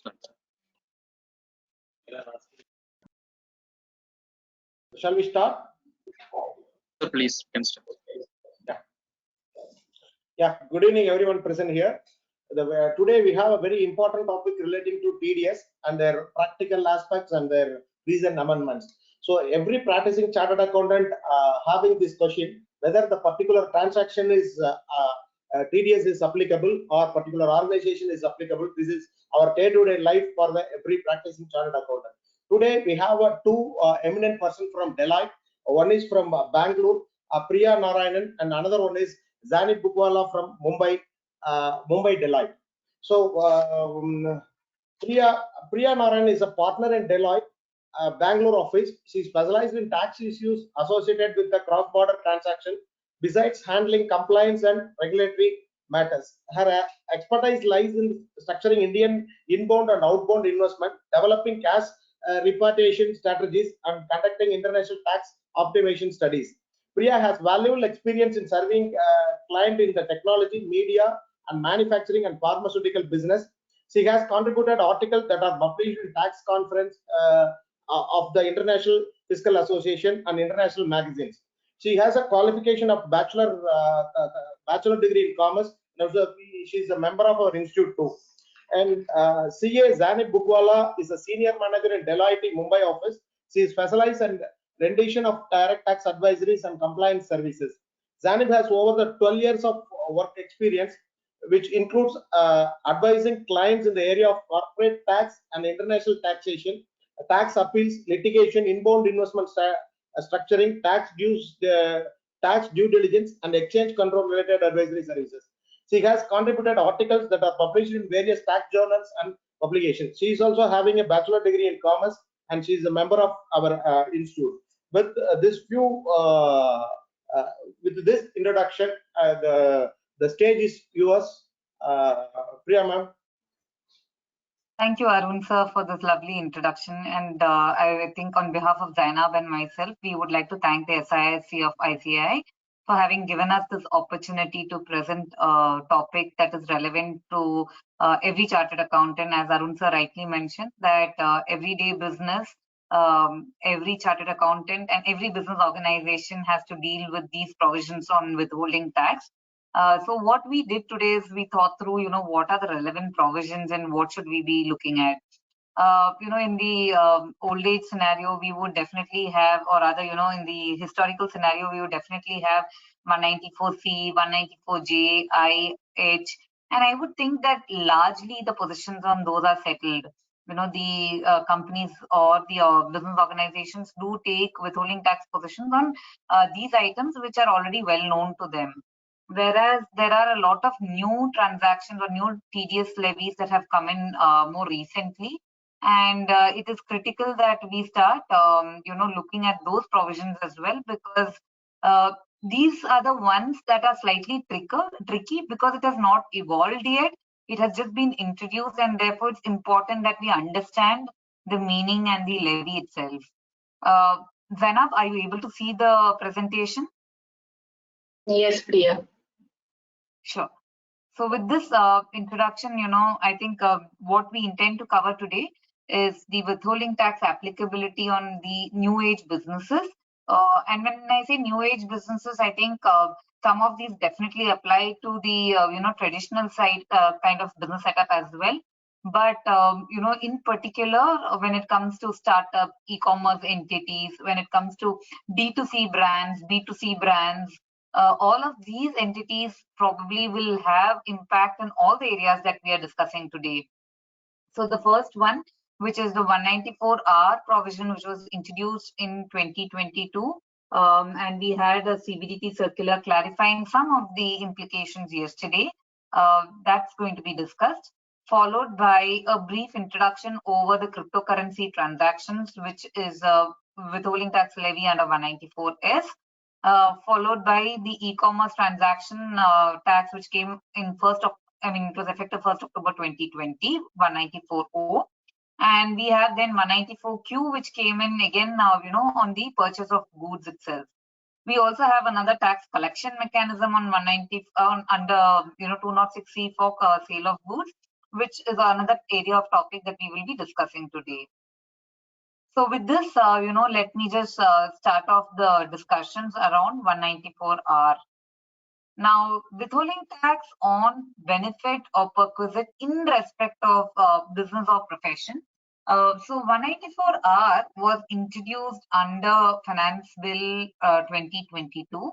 start. Shall we start? So please, can start. Yeah. Good evening, everyone present here. Today we have a very important topic relating to TDS and their practical aspects and their recent amendments. So every practicing chartered accountant having this question, whether the particular transaction is TDS is applicable or particular organization is applicable. This is our day-to-day life for every practicing chartered accountant. Today we have two eminent person from Deloitte. One is from Bengaluru, Priya Narayanan, and another one is Zainab Bookwala from Mumbai, Deloitte. So Priya Narayanan is a partner in Deloitte Bangalore office. She specialized in tax issues associated with the cross-border transaction, besides handling compliance and regulatory matters. Her expertise lies in structuring Indian inbound and outbound investment, developing cash repatriation strategies, and conducting international tax optimization studies. Priya has valuable experience in serving clients in the technology, media, and manufacturing and pharmaceutical business. She has contributed articles that are published in tax conference of the International Fiscal Association and international magazines. She has a qualification of bachelor degree in commerce. She is a member of our institute too. And CA Zainab Bookwala is a senior manager in Deloitte Mumbai office. She is specialized in rendition of direct tax advisories and compliance services. Zainab has over the 12 years of work experience, which includes advising clients in the area of corporate tax and international taxation, tax appeals, litigation, inbound investment structuring, tax due diligence, and exchange control related advisory services. She has contributed articles that are published in various tax journals and publications. She is also having a bachelor degree in commerce, and she is a member of our institute. With this introduction, the stage is yours, Priya ma'am. Thank you, Arun sir, for this lovely introduction. And I think on behalf of Zainab and myself, we would like to thank the SIRC of ICAI for having given us this opportunity to present a topic that is relevant to every chartered accountant. As Arun sir rightly mentioned, that everyday business, every chartered accountant and every business organization has to deal with these provisions on withholding tax. So what we did today is we thought through, what are the relevant provisions and what should we be looking at. In the old age scenario, we would definitely have, or rather, in the historical scenario, we would definitely have 194C, 194J, I, H, and I would think that largely the positions on those are settled. The companies or the business organizations do take withholding tax positions on these items which are already well known to them. Whereas there are a lot of new transactions or new TDS levies that have come in more recently, and it is critical that we start, looking at those provisions as well, because these are the ones that are slightly tricky because it has not evolved yet. It has just been introduced, and therefore it's important that we understand the meaning and the levy itself. Zainab, are you able to see the presentation? Yes, Priya. Sure. So with this introduction, I think what we intend to cover today is the withholding tax applicability on the new age businesses. And when I say new age businesses, I think some of these definitely apply to the traditional side kind of business setup as well. But in particular, when it comes to startup e-commerce entities, when it comes to D2C brands, B2C brands, all of these entities probably will have impact in all the areas that we are discussing today. So the first one, which is the 194R provision, which was introduced in 2022, and we had a CBDT circular clarifying some of the implications yesterday. That's going to be discussed, followed by a brief introduction over the cryptocurrency transactions, which is withholding tax levy under 194S. Followed by the e-commerce transaction tax, which came in it was effective 1st October 2020, 194O. And we have then 194Q, which came in again now, on the purchase of goods itself. We also have another tax collection mechanism on 190 under 206C for sale of goods, which is another area of topic that we will be discussing today. So with this, let me just start off the discussions around 194R. Now, withholding tax on benefit or perquisite in respect of business or profession. So 194R was introduced under Finance Bill 2022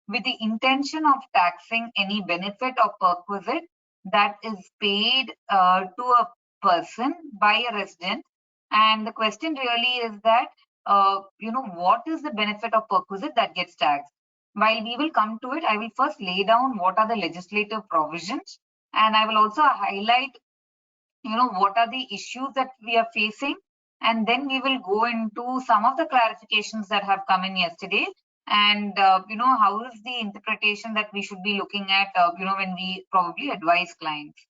with the intention of taxing any benefit or perquisite that is paid to a person by a resident. And the question really is that, what is the benefit or perquisite that gets taxed? While we will come to it, I will first lay down what are the legislative provisions, and I will also highlight, what are the issues that we are facing, and then we will go into some of the clarifications that have come in yesterday, and how is the interpretation that we should be looking at, when we probably advise clients.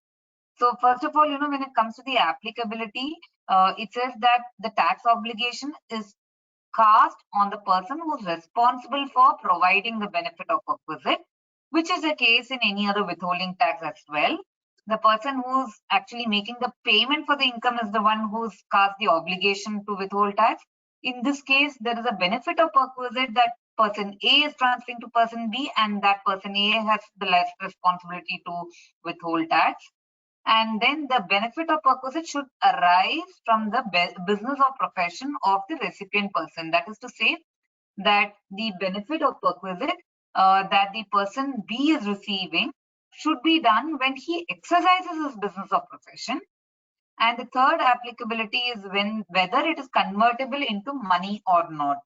So first of all, when it comes to the applicability, it says that the tax obligation is cast on the person who's responsible for providing the benefit of perquisite, which is the case in any other withholding tax as well. The person who's actually making the payment for the income is the one who's cast the obligation to withhold tax. In this case, there is a benefit of perquisite that person A is transferring to person B, and that person A has the less responsibility to withhold tax. And then the benefit of perquisite should arise from the business or profession of the recipient person. That is to say that the benefit of perquisite that the person B is receiving should be done when he exercises his business or profession. And the third applicability is whether it is convertible into money or not.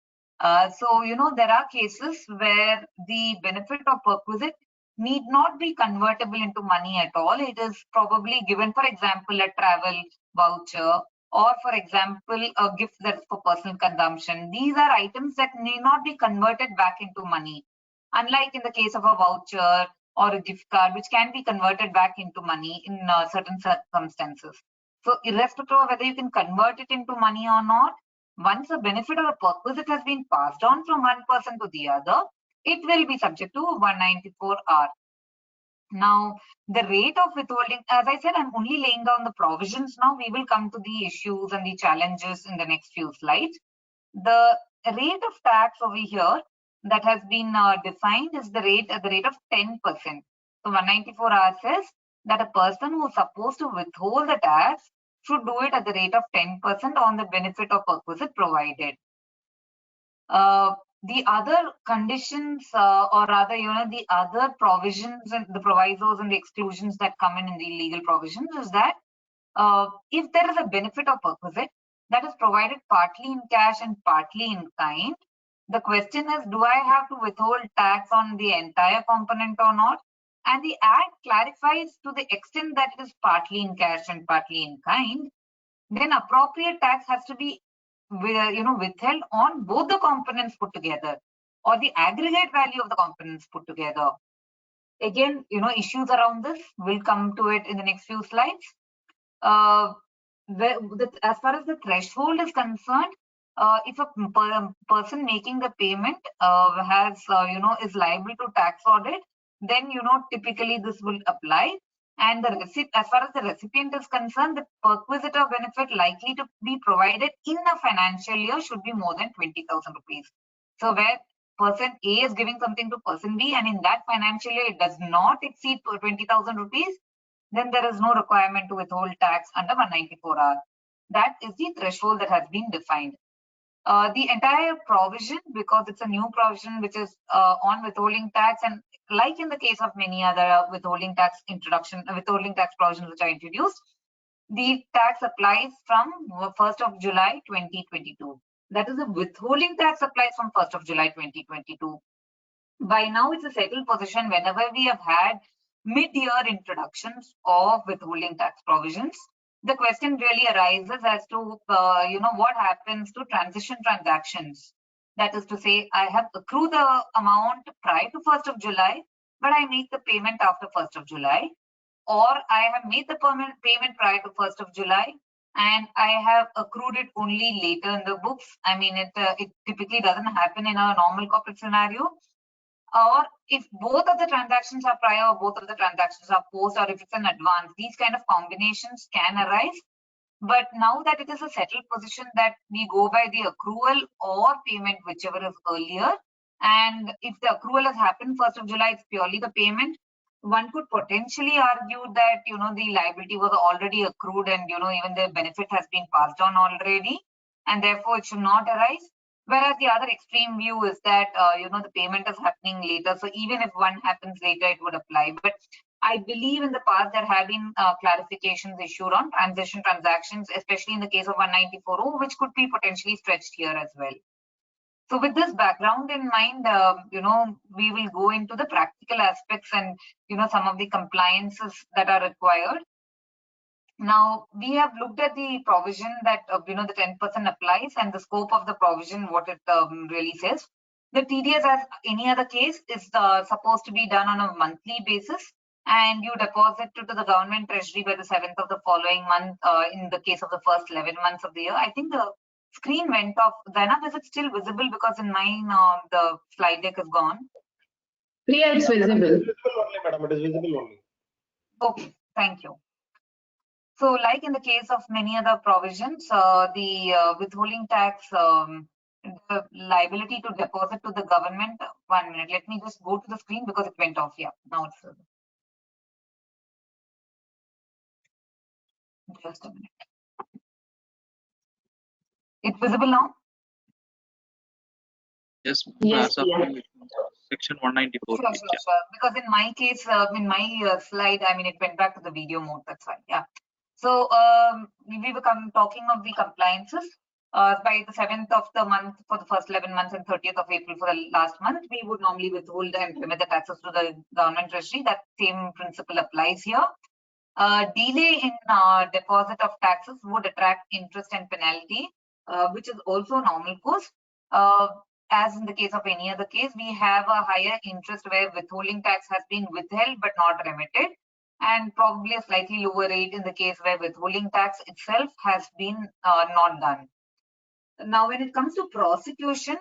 So, there are cases where the benefit of perquisite need not be convertible into money at all. It is probably given, for example, a travel voucher, or for example, a gift that's for personal consumption. These are items that may not be converted back into money, unlike in the case of a voucher or a gift card, which can be converted back into money in certain circumstances. So irrespective of whether you can convert it into money or not, once a benefit or a perquisite has been passed on from one person to the other, it will be subject to 194R. Now, the rate of withholding, as I said, I'm only laying down the provisions now. We will come to the issues and the challenges in the next few slides. The rate of tax over here that has been defined is the rate at the rate of 10%. So 194R says that a person who is supposed to withhold the tax should do it at the rate of 10% on the benefit of perquisite provided. The other conditions, or rather, the other provisions and the provisos and the exclusions that come in the legal provisions is that if there is a benefit of perquisite that is provided partly in cash and partly in kind, the question is, do I have to withhold tax on the entire component or not? And the Act clarifies to the extent that it is partly in cash and partly in kind, then appropriate tax has to be withheld on both the components put together, or the aggregate value of the components put together. Again, issues around this, will come to it in the next few slides. As far as the threshold is concerned, if a person making the payment has is liable to tax audit, then typically this will apply. And as far as the recipient is concerned, the perquisite or benefit likely to be provided in a financial year should be more than 20,000 rupees. So where person A is giving something to person B, and in that financial year it does not exceed 20,000 rupees, then there is no requirement to withhold tax under 194R. That is the threshold that has been defined. The entire provision, because it's a new provision which is on withholding tax, and like in the case of many other withholding tax provisions which are introduced, the tax applies from 1st of July 2022. That is, the withholding tax applies from 1st of July 2022. By now, it's a settled position whenever we have had mid-year introductions of withholding tax provisions. The question really arises as to, what happens to transition transactions. That is to say, I have accrued the amount prior to 1st of July, but I make the payment after 1st of July. Or I have made the payment prior to 1st of July, and I have accrued it only later in the books. I mean, it typically doesn't happen in a normal corporate scenario. or if both of the transactions are prior or both of the transactions are post, or if it's an advance, these kind of combinations can arise. But now that it is a settled position that we go by the accrual or payment, whichever is earlier, and if the accrual has happened 1st of July, it's purely the payment. One could potentially argue that, you know, the liability was already accrued and, you know, even the benefit has been passed on already, and therefore it should not arise. Whereas the other extreme view is that, you know, the payment is happening later. So even if one happens later, it would apply. But I believe in the past there have been clarifications issued on transition transactions, especially in the case of 194.0, which could be potentially stretched here as well. So with this background in mind, you know, we will go into the practical aspects and, you know, some of the compliances that are required. Now, we have looked at the provision that, you know, the 10% applies and the scope of the provision, what it really says. The TDS, as any other case, is supposed to be done on a monthly basis, and you deposit to the government treasury by the 7th of the following month in the case of the first 11 months of the year. I think the screen went off. Zainab, is it still visible? Because in mine, the slide deck is gone. Priya, it's visible. It is visible only, madam. It is visible only. Okay, thank you. So like in the case of many other provisions, the withholding tax, the liability to deposit to the government, 1 minute, let me just go to the screen because it went off. Yeah, now it's just a minute. It's visible now? Yes, Yes, as of yeah. now, section 194. Sure. Because in my case, in my slide, I mean, it went back to the video mode, that's why, yeah. So we were talking of the compliances. By the 7th of the month for the first 11 months and 30th of April for the last month, we would normally withhold and remit the taxes to the government treasury. That same principle applies here. Delay in deposit of taxes would attract interest and penalty, which is also normal course. As in the case of any other case, we have a higher interest where withholding tax has been withheld but not remitted, and probably a slightly lower rate in the case where withholding tax itself has been not done. Now, when it comes to prosecution,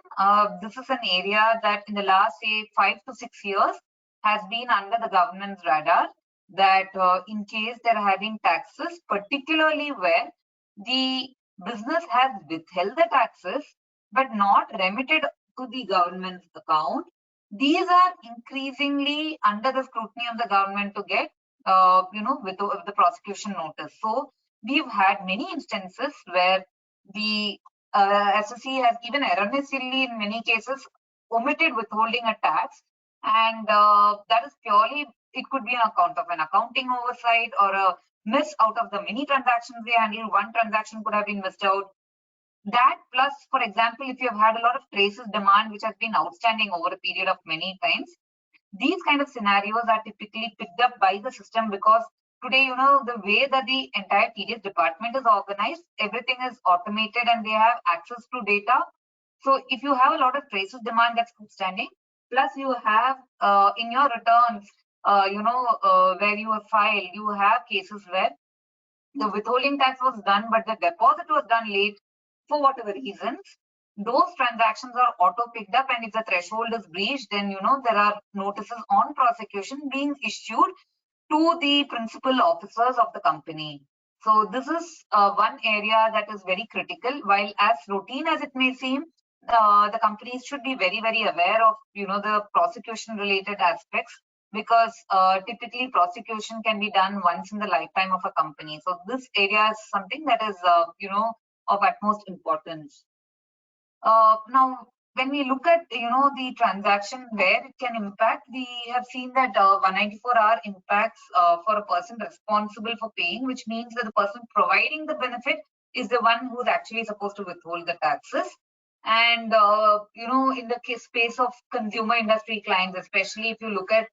this is an area that in the last, say, 5 to 6 years has been under the government's radar, that in case they're having taxes, particularly where the business has withheld the taxes but not remitted to the government's account, these are increasingly under the scrutiny of the government to get, you know, with the prosecution notice. So we've had many instances where the SSC has even erroneously, in many cases, omitted withholding a tax, and that is purely, it could be on account of an accounting oversight or a miss out of the many transactions they handle. One transaction could have been missed out. That plus, for example, if you have had a lot of traces demand which has been outstanding over a period of many times, these kind of scenarios are typically picked up by the system, because today, you know, the way that the entire TDS department is organized, everything is automated and they have access to data. So if you have a lot of traces demand that's outstanding, plus you have in your returns, you know, where you have filed, you have cases where the withholding tax was done, but the deposit was done late for whatever reasons. Those transactions are auto picked up, and if the threshold is breached, then, you know, there are notices on prosecution being issued to the principal officers of the company. So this is one area that is very critical. While as routine as it may seem, the companies should be very, very aware of, you know, the prosecution related aspects, because typically prosecution can be done once in the lifetime of a company. So this area is something that is, you know, of utmost importance. Now, when we look at, you know, the transaction where it can impact, we have seen that 194R impacts for a person responsible for paying, which means that the person providing the benefit is the one who's actually supposed to withhold the taxes. And, you know, in the space of consumer industry clients, especially if you look at,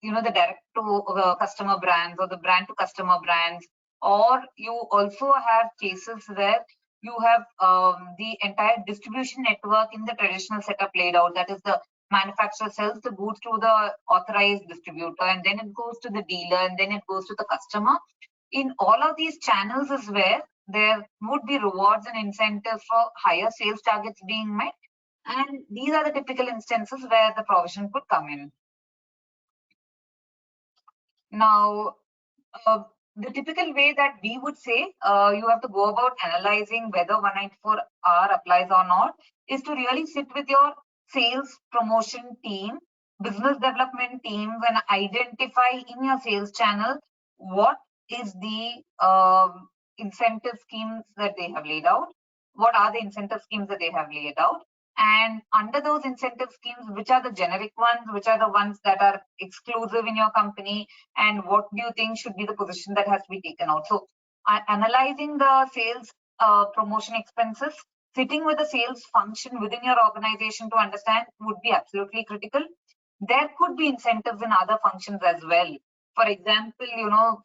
you know, the direct to customer brands or the brand to customer brands, or you also have cases where you have the entire distribution network in the traditional setup laid out. That is, the manufacturer sells the goods to the authorized distributor, and then it goes to the dealer, and then it goes to the customer. In all of these channels is where there would be rewards and incentives for higher sales targets being met, And these are the typical instances where the provision could come in. Now, the typical way that we would say you have to go about analyzing whether 194R applies or not is to really sit with your sales promotion team, business development teams, and identify in your sales channel what is the incentive schemes that they have laid out, what are the incentive schemes that they have laid out, and under those incentive schemes, which are the generic ones, which are the ones that are exclusive in your company, and what do you think should be the position that has to be taken out. So analyzing the sales promotion expenses, sitting with the sales function within your organization to understand would be absolutely critical. There could be incentives in other functions as well. For example,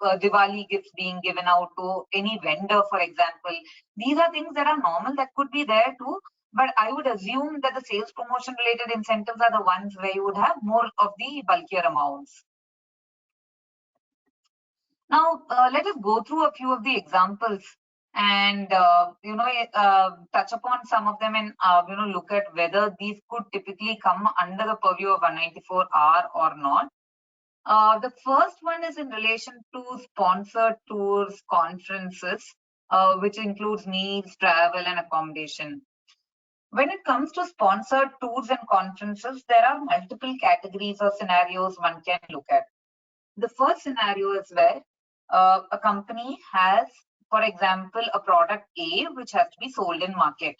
Diwali gifts being given out to any vendor, for example. These are things that are normal that could be there too. But I would assume that the sales promotion related incentives are the ones where you would have more of the bulkier amounts. Now, let us go through a few of the examples and touch upon some of them and look at whether these could typically come under the purview of 194R or not. The first one is in relation to sponsored tours, conferences, which includes meals, travel, and accommodation. When it comes to sponsored tours and conferences, there are multiple categories or scenarios one can look at. The first scenario is where a company has, for example, a product A which has to be sold in market.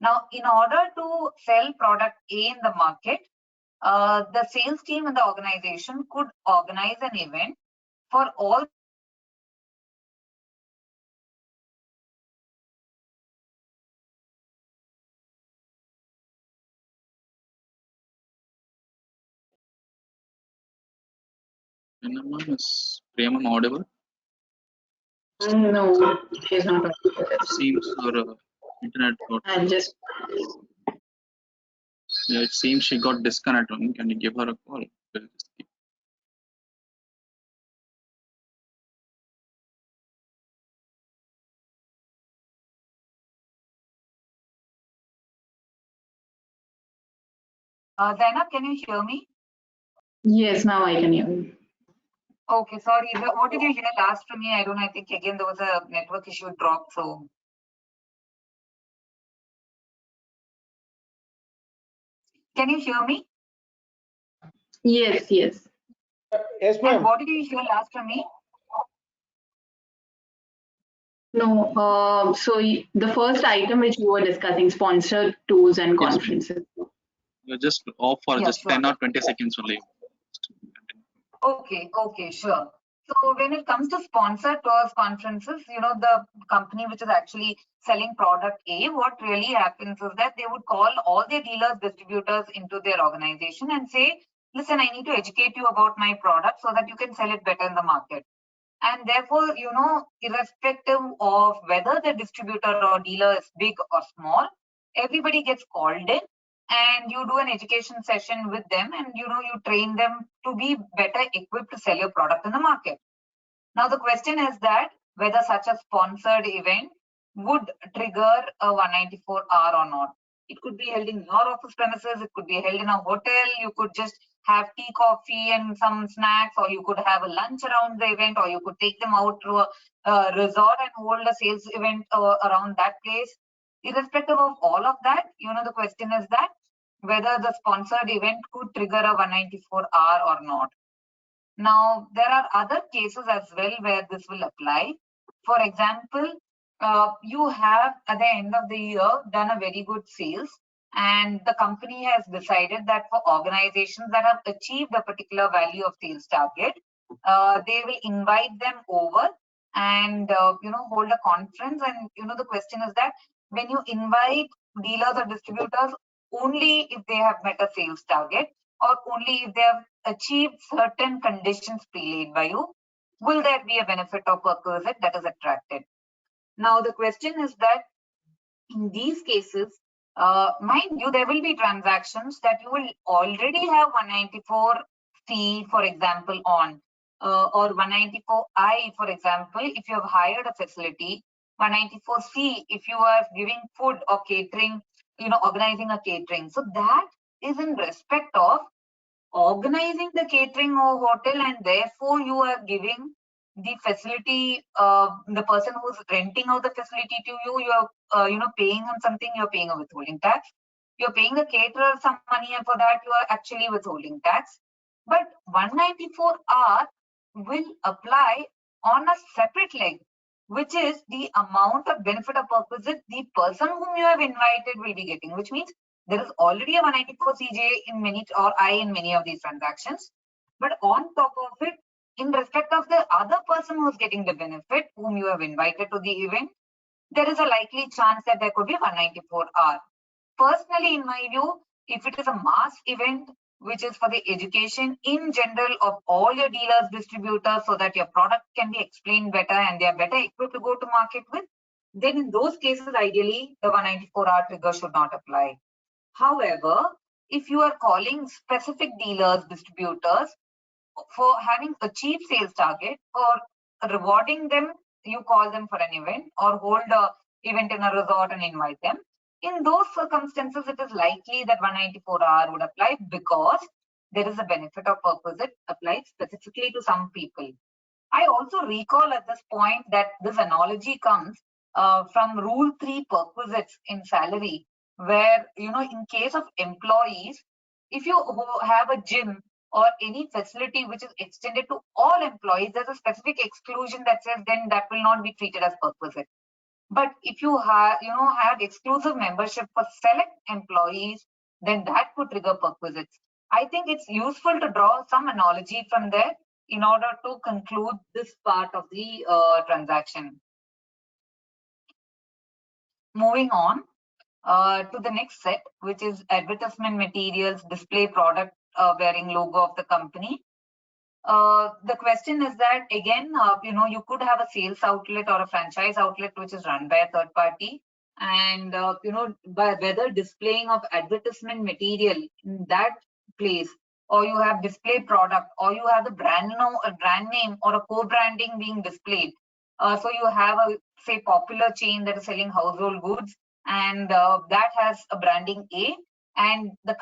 Now, in order to sell product A in the market, the sales team in the organization could organize an event for all Is Priya audible? No, she's not audible. Seems her internet got. I'll just. Yeah, it seems she got disconnected. Can you give her a call? Zainab, can you hear me? Yes, now I can hear you. Okay, sorry. What did you hear last from me? I think again there was a network issue drop. So can you hear me? Yes. Yes, And ma'am. what did you hear last from me? No, so the first item which you were discussing, sponsored tours and Yes, conferences. You're just off for just sure. 10 or 20 seconds only. Okay, sure. So when it comes to sponsored tours, conferences, the company which is actually selling product A, what really happens is that they would call all their dealers, distributors into their organization and say, listen, I need to educate you about my product so that you can sell it better in the market. And therefore, irrespective of whether the distributor or dealer is big or small, everybody gets called in and you do an education session with them and you train them to be better equipped to sell your product in the market. Now the question is that whether such a sponsored event would trigger a 194R or not. It could be held in your office premises, it could be held in a hotel, you could just have tea, coffee and some snacks, or you could have a lunch around the event, or you could take them out to a resort and hold a sales event around that place. Irrespective of all of that, the question is that whether the sponsored event could trigger a 194R or not. Now, there are other cases as well where this will apply. For example, you have at the end of the year done a very good sales, and the company has decided that for organizations that have achieved a particular value of sales target, they will invite them over and hold a conference. And the question is that when you invite dealers or distributors, only if they have met a sales target or only if they have achieved certain conditions pre-laid by you, will there be a benefit or perquisite that is attracted? Now the question is that in these cases, mind you, there will be transactions that you will already have 194C, for example, on, or 194I, for example, if you have hired a facility, 194C, if you are giving food or catering organizing a catering. So that is in respect of organizing the catering or hotel, and therefore you are giving the facility, the person who's renting out the facility to you, you're paying him something, you're paying a withholding tax. You're paying the caterer some money, and for that you are actually withholding tax. But 194R will apply on a separate leg, which is the amount of benefit or perquisite the person whom you have invited will be getting, which means there is already a 194 CJ in many, or I in many of these transactions. But on top of it, in respect of the other person who's getting the benefit, whom you have invited to the event, there is a likely chance that there could be 194R. Personally, in my view, if it is a mass event, which is for the education in general of all your dealers, distributors, so that your product can be explained better and they are better equipped to go to market with, then in those cases, ideally, the 194R trigger should not apply. However, if you are calling specific dealers, distributors for having achieved sales target, or rewarding them, you call them for an event or hold a event in a resort and invite them, in those circumstances, it is likely that 194R would apply, because there is a benefit or perquisite applied specifically to some people. I also recall at this point that this analogy comes from Rule 3 perquisites in salary, where, in case of employees, if you have a gym or any facility which is extended to all employees, there's a specific exclusion that says then that will not be treated as perquisite. But if you have, have exclusive membership for select employees, then that could trigger perquisites. I think it's useful to draw some analogy from there in order to conclude this part of the transaction. Moving on to the next set, which is advertisement materials, display product bearing logo of the company. The question is that, again, you could have a sales outlet or a franchise outlet which is run by a third party, and by whether displaying of advertisement material in that place, or you have display product, or you have the brand name or a co-branding being displayed. So you have a, say, popular chain that is selling household goods, and that has a branding A, and the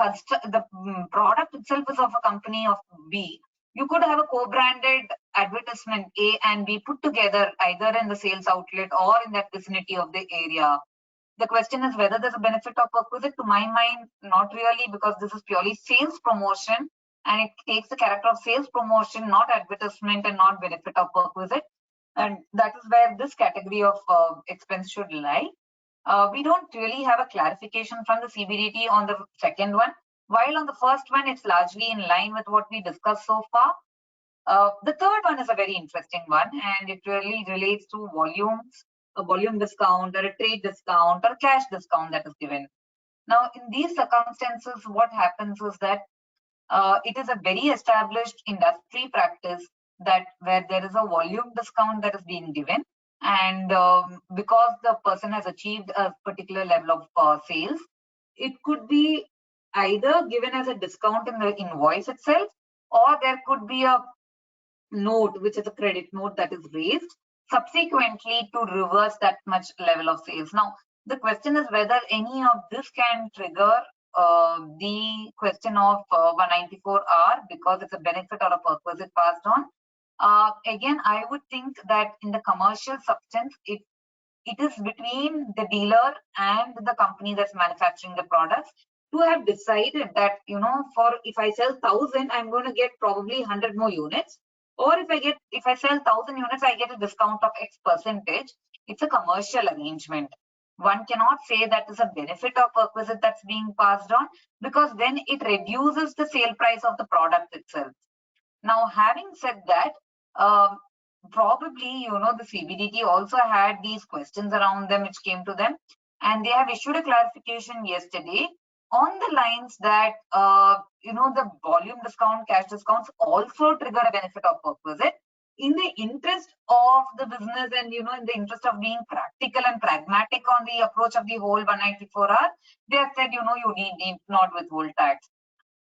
product itself is of a company of B. You could have a co-branded advertisement A and B put together either in the sales outlet or in that vicinity of the area. The question is whether there's a benefit or perquisite. To my mind, not really, because this is purely sales promotion, and it takes the character of sales promotion, not advertisement and not benefit or perquisite. And that is where this category of expense should lie. We don't really have a clarification from the CBDT on the second one. While on the first one, it's largely in line with what we discussed so far. The third one is a very interesting one, and it really relates to volumes, a volume discount or a trade discount or a cash discount that is given. Now, in these circumstances, what happens is that it is a very established industry practice that where there is a volume discount that is being given, and because the person has achieved a particular level of sales, it could be either given as a discount in the invoice itself, or there could be a note, which is a credit note that is raised subsequently to reverse that much level of sales. Now, the question is whether any of this can trigger the question of 194R, because it's a benefit or a perquisite passed on. Again, I would think that in the commercial substance, it is between the dealer and the company that's manufacturing the products to have decided that, for if I sell 1,000, I'm going to get probably 100 more units. Or if I sell 1,000 units, I get a discount of X percentage. It's a commercial arrangement. One cannot say that is a benefit or perquisite that's being passed on, because then it reduces the sale price of the product itself. Now, having said that, probably, the CBDT also had these questions around them which came to them, and they have issued a clarification yesterday on the lines that, the volume discount, cash discounts also trigger a benefit or perquisite. In the interest of the business and, in the interest of being practical and pragmatic on the approach of the whole 194R, they have said, you need not withhold tax.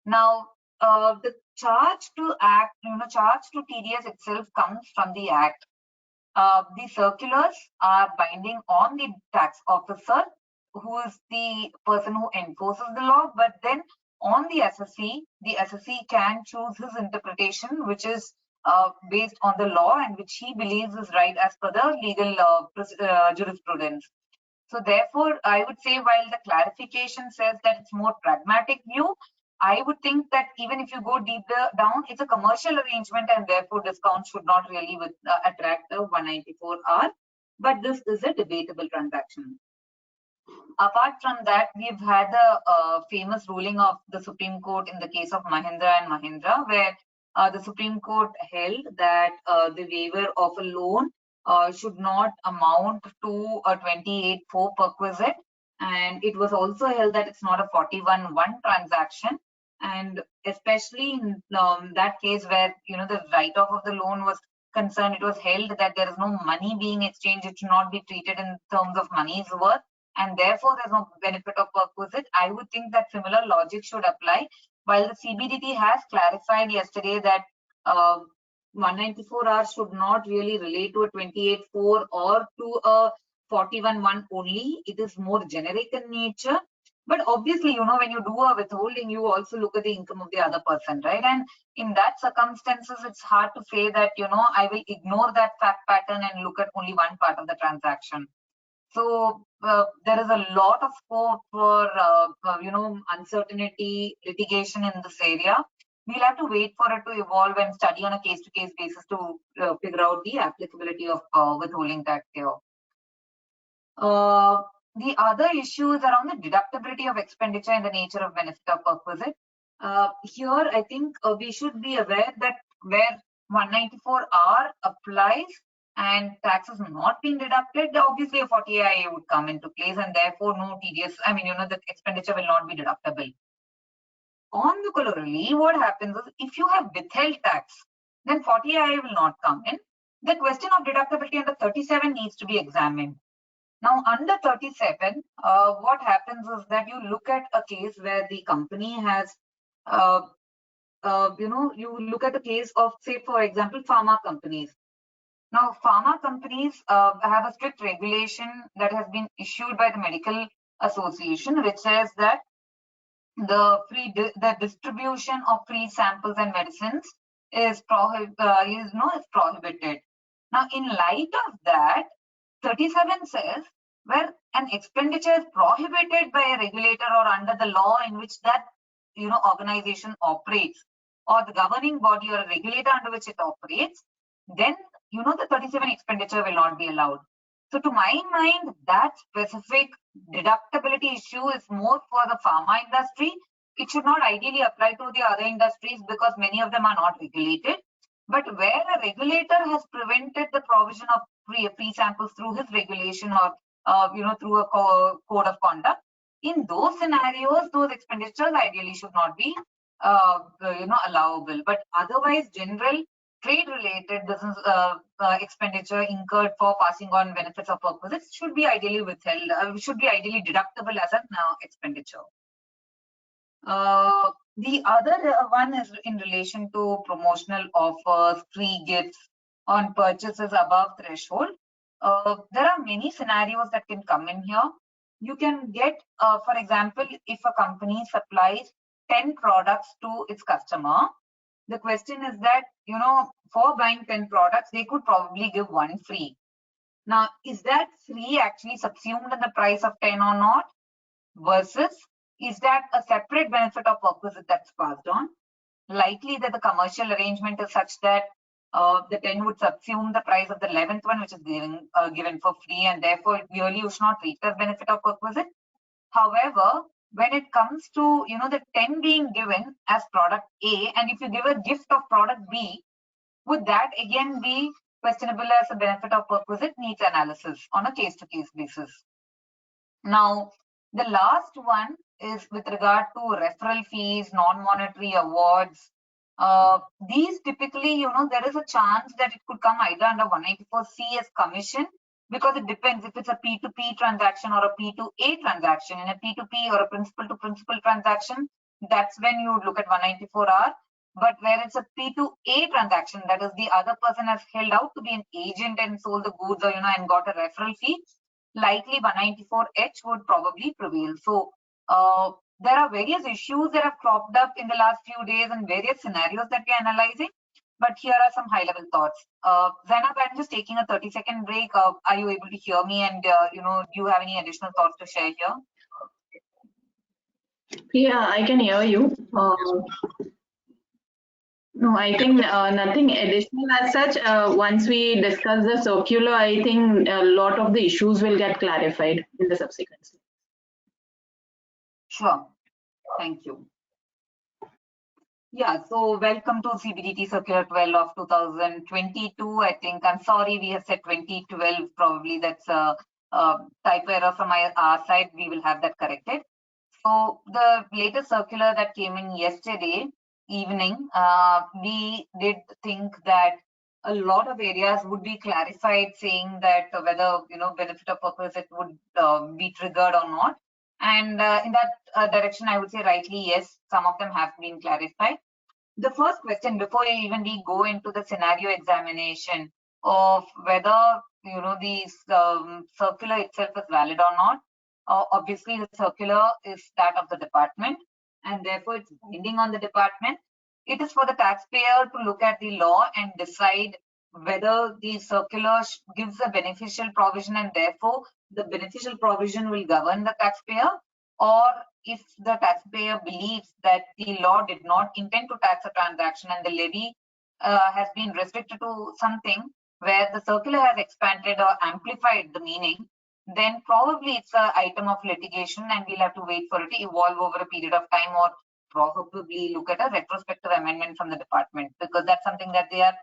Now, the charge to act, charge to TDS itself comes from the act. The circulars are binding on the tax officer who is the person who enforces the law, but then on the SSE can choose his interpretation, which is based on the law and which he believes is right as per the legal jurisprudence. So therefore, I would say while the clarification says that it's more pragmatic view, I would think that even if you go deeper down, it's a commercial arrangement and therefore discount should not really attract the 194R. But this is a debatable transaction. Apart from that, we've had the famous ruling of the Supreme Court in the case of Mahindra and Mahindra, where the Supreme Court held that the waiver of a loan should not amount to a 28.4 perquisite, and it was also held that it's not a 41.1 transaction, and especially in that case where the write-off of the loan was concerned, it was held that there is no money being exchanged, it should not be treated in terms of money's worth, and therefore there's no benefit of perquisite. I would think that similar logic should apply. While the CBDT has clarified yesterday that 194R should not really relate to a 28.4 or to a 41.1 only. It is more generic in nature. But obviously, when you do a withholding, you also look at the income of the other person, right? And in that circumstances, it's hard to say that, I will ignore that fact pattern and look at only one part of the transaction. So there is a lot of scope for, uncertainty, litigation in this area. We'll have to wait for it to evolve and study on a case-to-case basis to figure out the applicability of withholding tax here. The other issue is around the deductibility of expenditure and the nature of benefit of perquisite. Here, I think we should be aware that where 194R applies and tax is not being deducted, obviously a 40IA would come into place and therefore no TDS, the expenditure will not be deductible. On the contrary, what happens is if you have withheld tax, then 40IA will not come in. The question of deductibility under 37 needs to be examined. Now, under 37, what happens is that you look at a case where the company has, you look at the case of, say, for example, pharma companies. Now, pharma companies have a strict regulation that has been issued by the Medical Association, which says that the distribution of free samples and medicines is prohibited. Now, in light of that, 37 says where an expenditure is prohibited by a regulator or under the law in which that organization operates, or the governing body or a regulator under which it operates, then the 37 expenditure will not be allowed. So to my mind, that specific deductibility issue is more for the pharma industry. It should not ideally apply to the other industries because many of them are not regulated. But where a regulator has prevented the provision of free samples through his regulation or through a code of conduct, in those scenarios, those expenditures ideally should not be allowable. But otherwise, general trade-related business expenditure incurred for passing on benefits of perquisites should be ideally withheld, should be ideally deductible as an expenditure. The other one is in relation to promotional offers, free gifts on purchases above threshold. There are many scenarios that can come in here. You can get, for example, if a company supplies 10 products to its customer, the question is that, for buying 10 products, they could probably give one free. Now, is that free actually subsumed in the price of 10 or not? Versus, is that a separate benefit of perquisite that's passed on? Likely that the commercial arrangement is such that the 10 would subsume the price of the 11th one, which is given for free, and therefore really you should not treat as benefit of perquisite. However, when it comes to the 10 being given as product A, and if you give a gift of product B, would that again be questionable as a benefit of perquisite? Needs analysis on a case-to-case basis. Now, the last one is with regard to referral fees, non-monetary awards. These typically, there is a chance that it could come either under 194C as commission, because it depends if it's a P2P transaction or a P2A transaction. In a P2P or a principal-to-principal transaction, that's when you would look at 194R. But where it's a P2A transaction, that is the other person has held out to be an agent and sold the goods or, and got a referral fee, likely 194H would probably prevail. So there are various issues that have cropped up in the last few days and various scenarios that we are analyzing. But here are some high-level thoughts. Zainab, I'm just taking a 30-second break. Are you able to hear me? And do you have any additional thoughts to share here? Yeah, I can hear you. No, I think nothing additional as such. Once we discuss the circular, I think a lot of the issues will get clarified in the subsequent slides. Sure. Thank you. Yeah, so welcome to CBDT Circular 12 of 2022. I think, I'm sorry, we have said 2012. Probably that's a typo error from our side. We will have that corrected. So the latest circular that came in yesterday evening, we did think that a lot of areas would be clarified, saying that whether benefit of purpose it would be triggered or not. And in that direction, I would say rightly yes, some of them have been clarified. The first question, before even we go into the scenario examination of whether the circular itself is valid or not. Obviously, the circular is that of the department, and therefore it's binding on the department. It is for the taxpayer to look at the law and decide whether the circular gives a beneficial provision, and therefore the beneficial provision will govern the taxpayer, or if the taxpayer believes that the law did not intend to tax a transaction and the levy has been restricted to something where the circular has expanded or amplified the meaning, then probably it's an item of litigation and we'll have to wait for it to evolve over a period of time, or probably look at a retrospective amendment from the department, because that's something that they are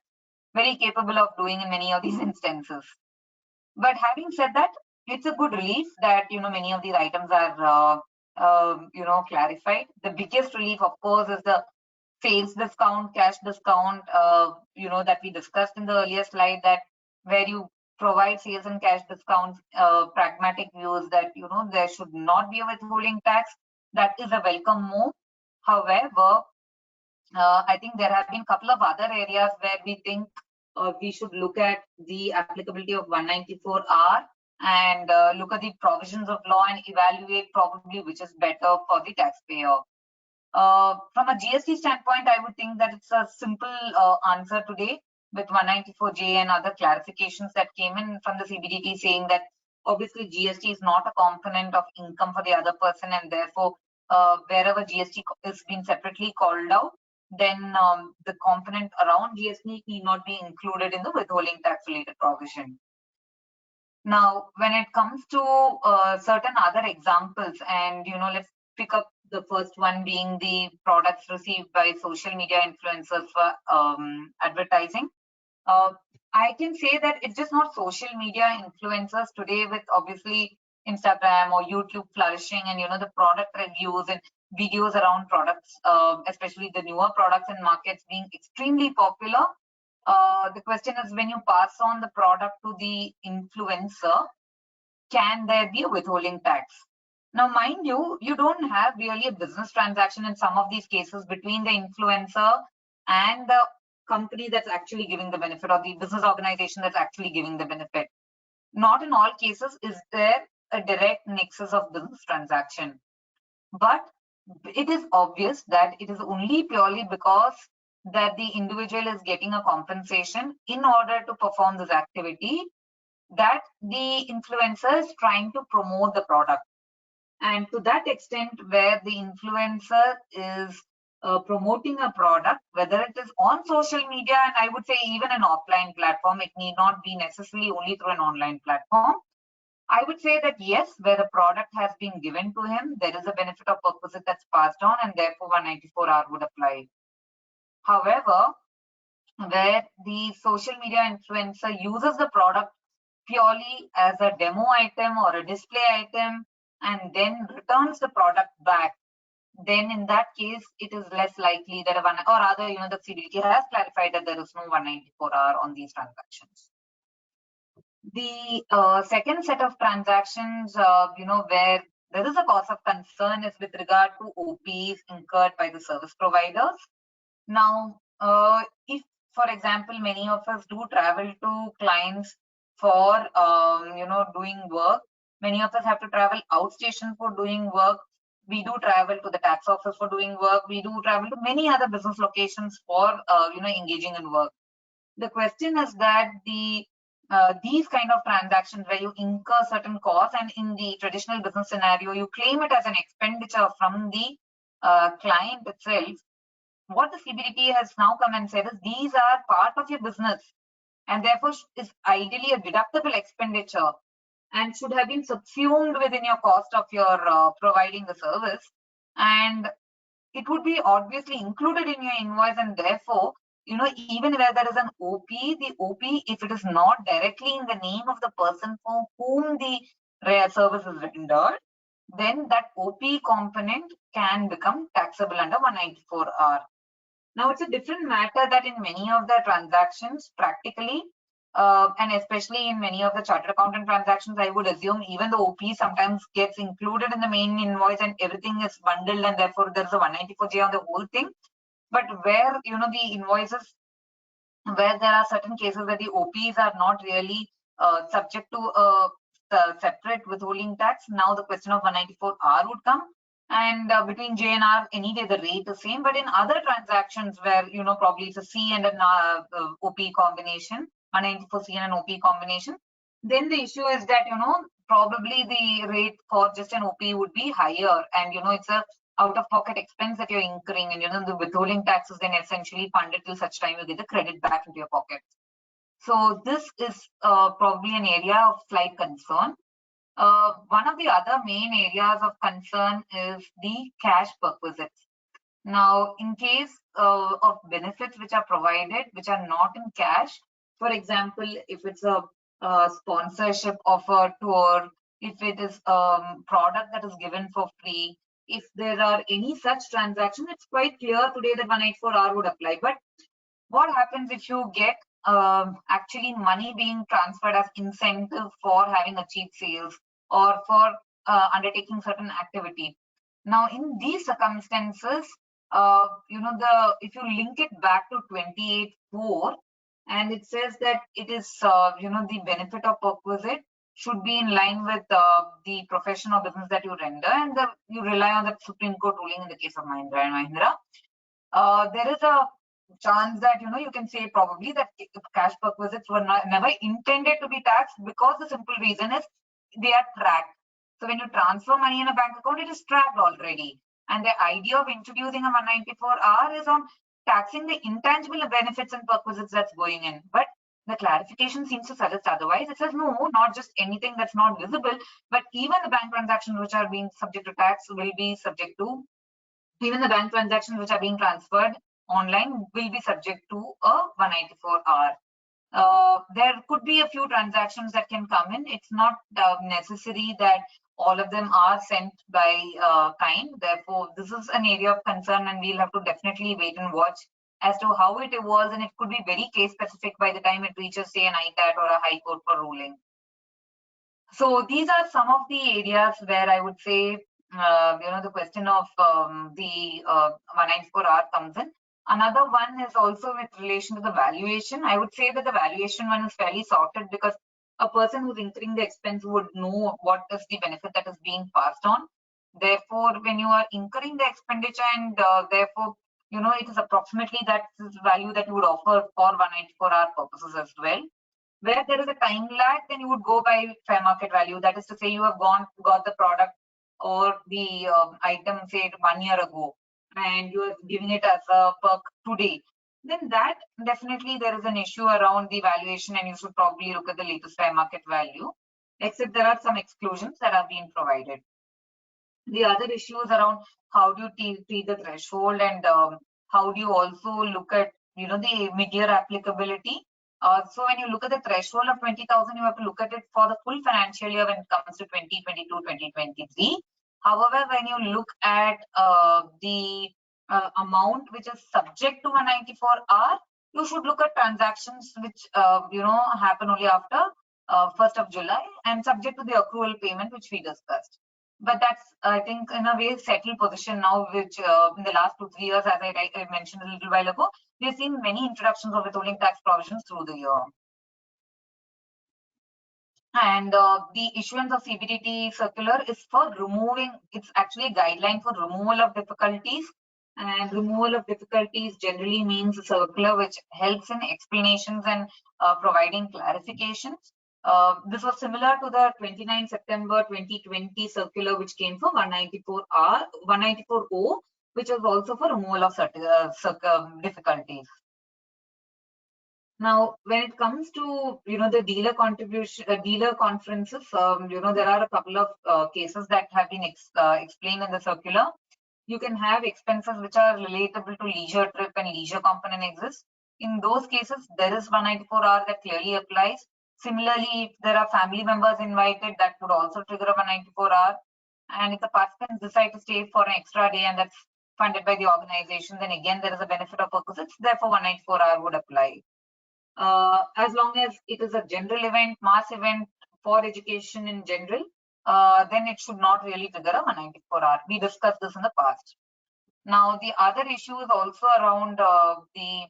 very capable of doing in many of these instances. But having said that, it's a good relief that many of these items are clarified. The biggest relief, of course, is the sales discount, cash discount, that we discussed in the earlier slide, that where you provide sales and cash discounts, pragmatic views that there should not be a withholding tax. That is a welcome move. However, I think there have been a couple of other areas where we think we should look at the applicability of 194R and look at the provisions of law and evaluate probably which is better for the taxpayer. From a GST standpoint, I would think that it's a simple answer today with 194J and other clarifications that came in from the CBDT, saying that obviously GST is not a component of income for the other person, and therefore wherever GST is being separately called out, then the component around GST need not be included in the withholding tax related provision. Now, when it comes to certain other examples, and let's pick up the first one being the products received by social media influencers for advertising. I can say that it's just not social media influencers today, with obviously Instagram or YouTube flourishing, and the product reviews and videos around products, especially the newer products and markets being extremely popular. The question is, when you pass on the product to the influencer, can there be a withholding tax? Now, mind you, you don't have really a business transaction in some of these cases between the influencer and the company that's actually giving the benefit, or the business organization that's actually giving the benefit. Not in all cases is there a direct nexus of business transaction, but it is obvious that it is only purely because that the individual is getting a compensation in order to perform this activity, that the influencer is trying to promote the product. And to that extent, where the influencer is promoting a product, whether it is on social media, and I would say even an offline platform, it need not be necessarily only through an online platform. I would say that yes, where the product has been given to him, there is a benefit of purpose that's passed on, and therefore 194R would apply. However, where the social media influencer uses the product purely as a demo item or a display item and then returns the product back, then in that case, it is less likely that the CBDT has clarified that there is no 194R on these transactions. The second set of transactions, where there is a cause of concern is with regard to OPs incurred by the service providers. Now, if, for example, many of us do travel to clients for, doing work, Many of us have to travel outstation for doing work. We do travel to the tax office for doing work. We do travel to many other business locations for engaging in work. The question is that these kind of transactions where you incur certain costs, and in the traditional business scenario, you claim it as an expenditure from the client itself. What the CBDT has now come and said is these are part of your business and therefore is ideally a deductible expenditure and should have been subsumed within your cost of your providing the service, and it would be obviously included in your invoice, and therefore even where there is an OP, the OP, if it is not directly in the name of the person for whom the service is rendered, then that OP component can become taxable under 194R. Now, it's a different matter that in many of the transactions, practically, and especially in many of the chartered accountant transactions, I would assume even the OP sometimes gets included in the main invoice and everything is bundled, and therefore there's a 194J on the whole thing. But where the invoices, where there are certain cases where the OPs are not really subject to a separate withholding tax, now the question of 194R would come. And between J and R, anyway, the rate is same. But in other transactions where, probably it's a C and an OP combination, 194C and an OP combination, then the issue is that, probably the rate for just an OP would be higher. And, it's a out-of-pocket expense that you're incurring. And, the withholding tax is then essentially funded till such time you get the credit back into your pocket. So this is probably an area of slight concern. One of the other main areas of concern is the cash perquisites. Now, in case of benefits which are provided, which are not in cash, for example, if it's a sponsorship of a tour, if it is a product that is given for free, if there are any such transactions, it's quite clear today that 184R would apply. But what happens if you get actually money being transferred as incentive for having achieved sales or for undertaking certain activity? Now, in these circumstances, if you link it back to 28(4), and it says that it is, the benefit of perquisite should be in line with the profession or business that you render, and you rely on the Supreme Court ruling in the case of Mahindra and Mahindra. There is a chance that you can say probably that cash perquisites were never intended to be taxed, because the simple reason is they are tracked. So when you transfer money in a bank account, it is tracked already, and the idea of introducing a 194R is on taxing the intangible benefits and perquisites that's going in. But the clarification seems to suggest otherwise. It says no, not just anything that's not visible, but even the bank transactions which are being subject to tax will be subject to, even the bank transactions which are being transferred online will be subject to a 194R. There could be a few transactions that can come in. It's not necessary that all of them are sent by kind. Therefore, this is an area of concern, and we'll have to definitely wait and watch as to how it evolves, and it could be very case specific by the time it reaches, say, an ICAI or a high court for ruling. So these are some of the areas where I would say, the question of the 194R comes in. Another one is also with relation to the valuation. I would say that the valuation one is fairly sorted, because a person who's incurring the expense would know what is the benefit that is being passed on. Therefore, when you are incurring the expenditure, and therefore, it is approximately that value that you would offer for 194R purposes as well. Where there is a time lag, then you would go by fair market value. That is to say, you have got the product or the item, say, 1 year ago, and you are giving it as a perk today. Then that definitely there is an issue around the valuation, and you should probably look at the latest fair market value, except there are some exclusions that are being provided. The other issues around how do you treat the threshold, and how do you also look at the mid-year applicability. So when you look at the threshold of 20,000, you have to look at it for the full financial year when it comes to 2022, 2023. However, when you look at the amount which is subject to 194R, you should look at transactions which happen only after 1st of July and subject to the accrual payment which we discussed. But that's, I think, in a way settled position now, which in the last 2-3 years, as I mentioned a little while ago, we've seen many introductions of withholding tax provisions through the year. And the issuance of CBDT circular is for removing, it's actually a guideline for removal of difficulties. And removal of difficulties generally means a circular which helps in explanations and providing clarifications. This was similar to the 29 September 2020 circular, which came for 194O, which was also for removal of difficulties. Now, when it comes to the dealer contribution, dealer conferences, there are a couple of cases that have been explained in the circular. You can have expenses which are relatable to leisure trip and leisure component exists. In those cases, there is 194R that clearly applies. Similarly, if there are family members invited, that would also trigger a 194R. And if the participants decide to stay for an extra day and that's funded by the organization, then again there is a benefit of perquisites. Therefore, 194R would apply. As long as it is a general event, mass event for education in general, then it should not really trigger a 194R. We discussed this in the past. Now, the other issue is also around the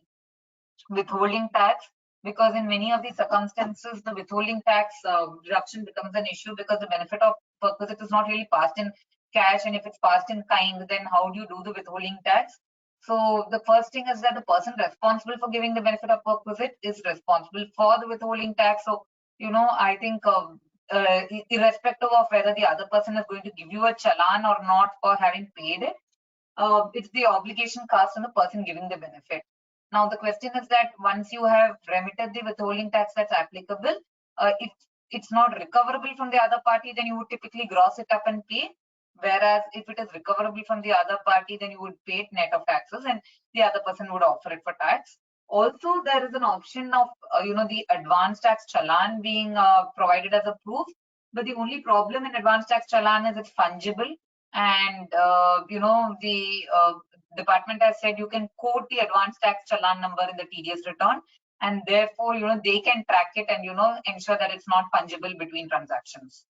withholding tax, because in many of these circumstances, the withholding tax reduction becomes an issue because the benefit of perquisite is not really passed in cash, and if it's passed in kind, then how do you do the withholding tax? So the first thing is that the person responsible for giving the benefit of perquisite is responsible for the withholding tax. So, I think irrespective of whether the other person is going to give you a challan or not for having paid it, it's the obligation cast on the person giving the benefit. Now, the question is that once you have remitted the withholding tax that's applicable, if it's not recoverable from the other party, then you would typically gross it up and pay. Whereas if it is recoverable from the other party, then you would pay it net of taxes and the other person would offer it for tax. Also, there is an option of, the advance tax challan being provided as a proof. But the only problem in advance tax challan is it's fungible. And, the department has said you can quote the advance tax challan number in the TDS return. And therefore, they can track it and, ensure that it's not fungible between transactions.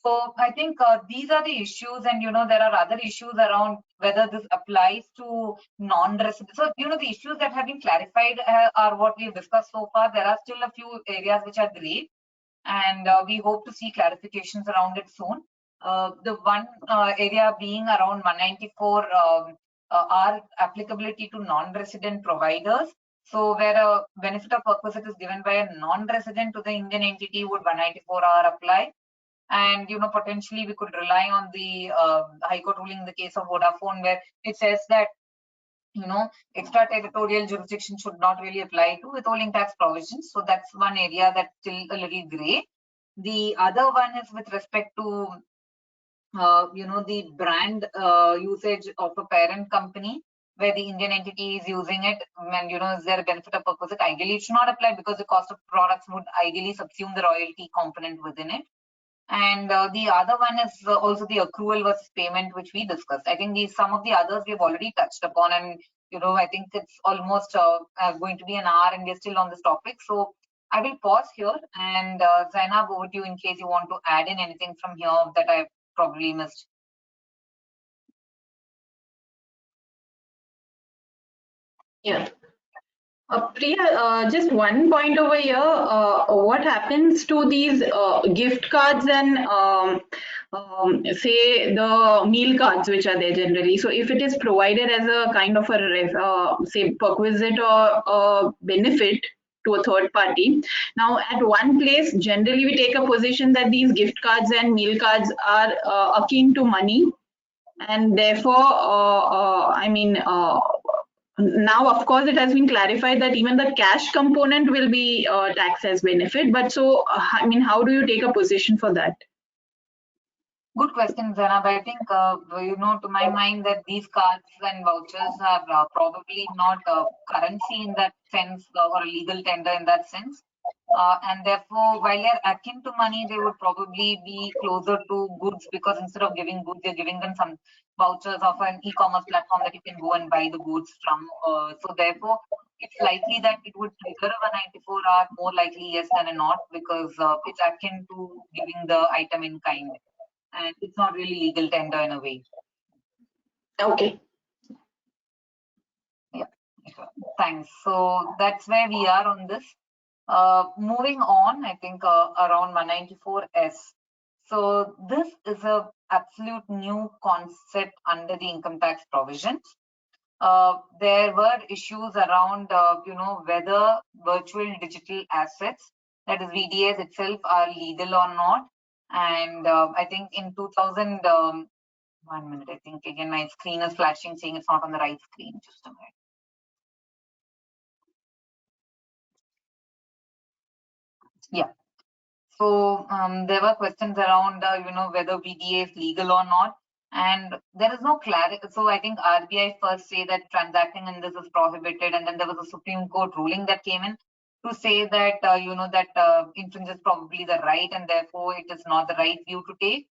So I think these are the issues, and there are other issues around whether this applies to non-resident. So the issues that have been clarified are what we've discussed so far. There are still a few areas which are gray, and we hope to see clarifications around it soon. The one area being around 194 our applicability to non-resident providers. So where a benefit of perquisite is given by a non-resident to the Indian entity, would 194R apply? And potentially we could rely on the High Court ruling in the case of Vodafone, where it says that extraterritorial jurisdiction should not really apply to withholding tax provisions. So that's one area that's still a little gray. The other one is with respect to the brand usage of a parent company, where the Indian entity is using it, and is there a benefit of perquisite? Ideally it should not apply, because the cost of products would ideally subsume the royalty component within it. And the other one is also the accrual versus payment, which we discussed. I think some of the others we've already touched upon, and I think it's almost going to be an hour and we're still on this topic. So I will pause here, and Zainab, over to you in case you want to add in anything from here that I've probably missed. Yeah. Priya, just one point over here. What happens to these gift cards and say the meal cards which are there generally? So if it is provided as a kind of a say perquisite or a benefit to a third party, now at one place generally we take a position that these gift cards and meal cards are akin to money, and therefore now, of course, it has been clarified that even the cash component will be taxed as benefit. But so, how do you take a position for that? Good question, Zainab. I think, to my mind, that these cards and vouchers are probably not currency in that sense, or a legal tender in that sense. And therefore, while they're akin to money, they would probably be closer to goods, because instead of giving goods, you're giving them some vouchers of an e-commerce platform that you can go and buy the goods from. So therefore, it's likely that it would trigger a 194R, more likely yes than a not, because it's akin to giving the item in kind. And it's not really legal tender in a way. Okay. Yeah. Thanks. So that's where we are on this. Moving on, I think around 194S. So this is a absolute new concept under the income tax provisions. There were issues around, whether virtual digital assets, that is VDAs itself, are legal or not. And I think in 2000, 1 minute, I think again my screen is flashing saying it's not on the right screen. Just a minute. Yeah. So there were questions around, whether VDA is legal or not, and there is no clarity. So I think RBI first say that transacting in this is prohibited, and then there was a Supreme Court ruling that came in to say that that infringes probably the right, and therefore it is not the right view to take.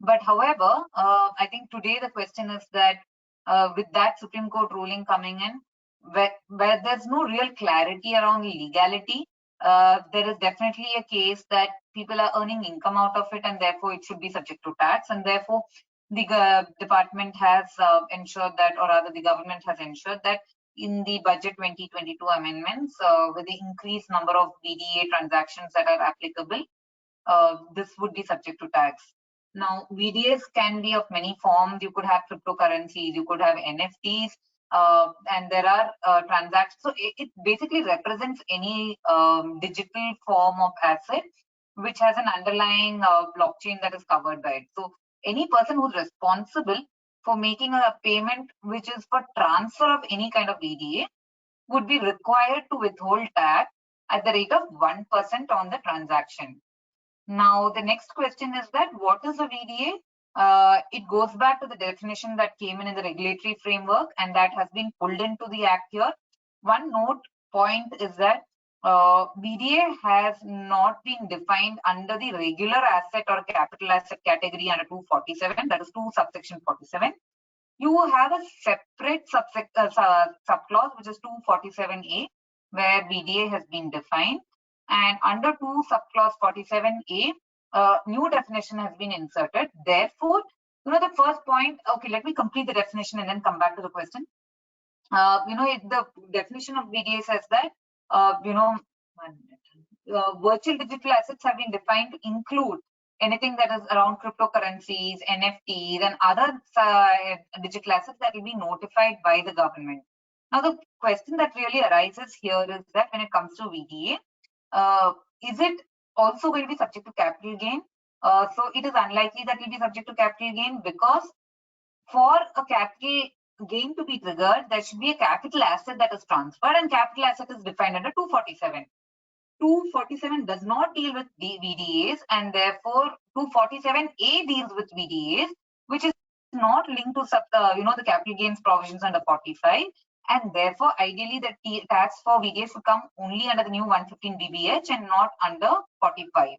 But however, I think today the question is that with that Supreme Court ruling coming in, where there's no real clarity around legality, there is definitely a case that people are earning income out of it, and therefore it should be subject to tax, and therefore the department has ensured that, or rather the government has ensured that in the budget 2022 amendments, with the increased number of VDA transactions that are applicable, this would be subject to tax. Now, VDAs can be of many forms. You could have cryptocurrencies, you could have NFTs, and there are transactions. So it basically represents any digital form of asset which has an underlying blockchain that is covered by it. So any person who's responsible for making a payment which is for transfer of any kind of VDA would be required to withhold tax at the rate of 1% on the transaction. Now, the next question is that what is a VDA? It goes back to the definition that came in the regulatory framework, and that has been pulled into the act here. One note point is that VDA has not been defined under the regular asset or capital asset category under 247, that is 2 subsection 47. You have a separate subclause, which is 247A, where VDA has been defined. And under 2 subclause 47A, new definition has been inserted. Therefore, the first point, okay, let me complete the definition and then come back to the question. The definition of VDA says that, virtual digital assets have been defined to include anything that is around cryptocurrencies, NFTs, and other digital assets that will be notified by the government. Now, the question that really arises here is that when it comes to VDA, is it also going to be subject to capital gain? So it is unlikely that it will be subject to capital gain, because for a capital gain to be triggered, there should be a capital asset that is transferred, and capital asset is defined under 247. 247 does not deal with VDAs, and therefore 247A deals with VDAs, which is not linked to the capital gains provisions under 45, and therefore ideally the tax for VDAs would come only under the new 115 BBH and not under 45.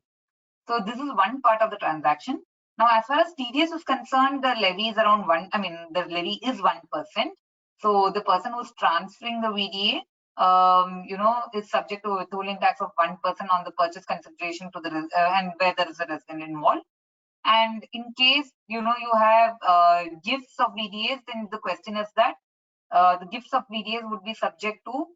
So this is one part of the transaction. Now, as far as TDS is concerned, the levy is around the levy is 1%. So the person who's transferring the VDA, is subject to a withholding tax of 1% on the purchase consideration to the and where there is a resident involved. And in case you have gifts of VDAs, then the question is that the gifts of VDAs would be subject to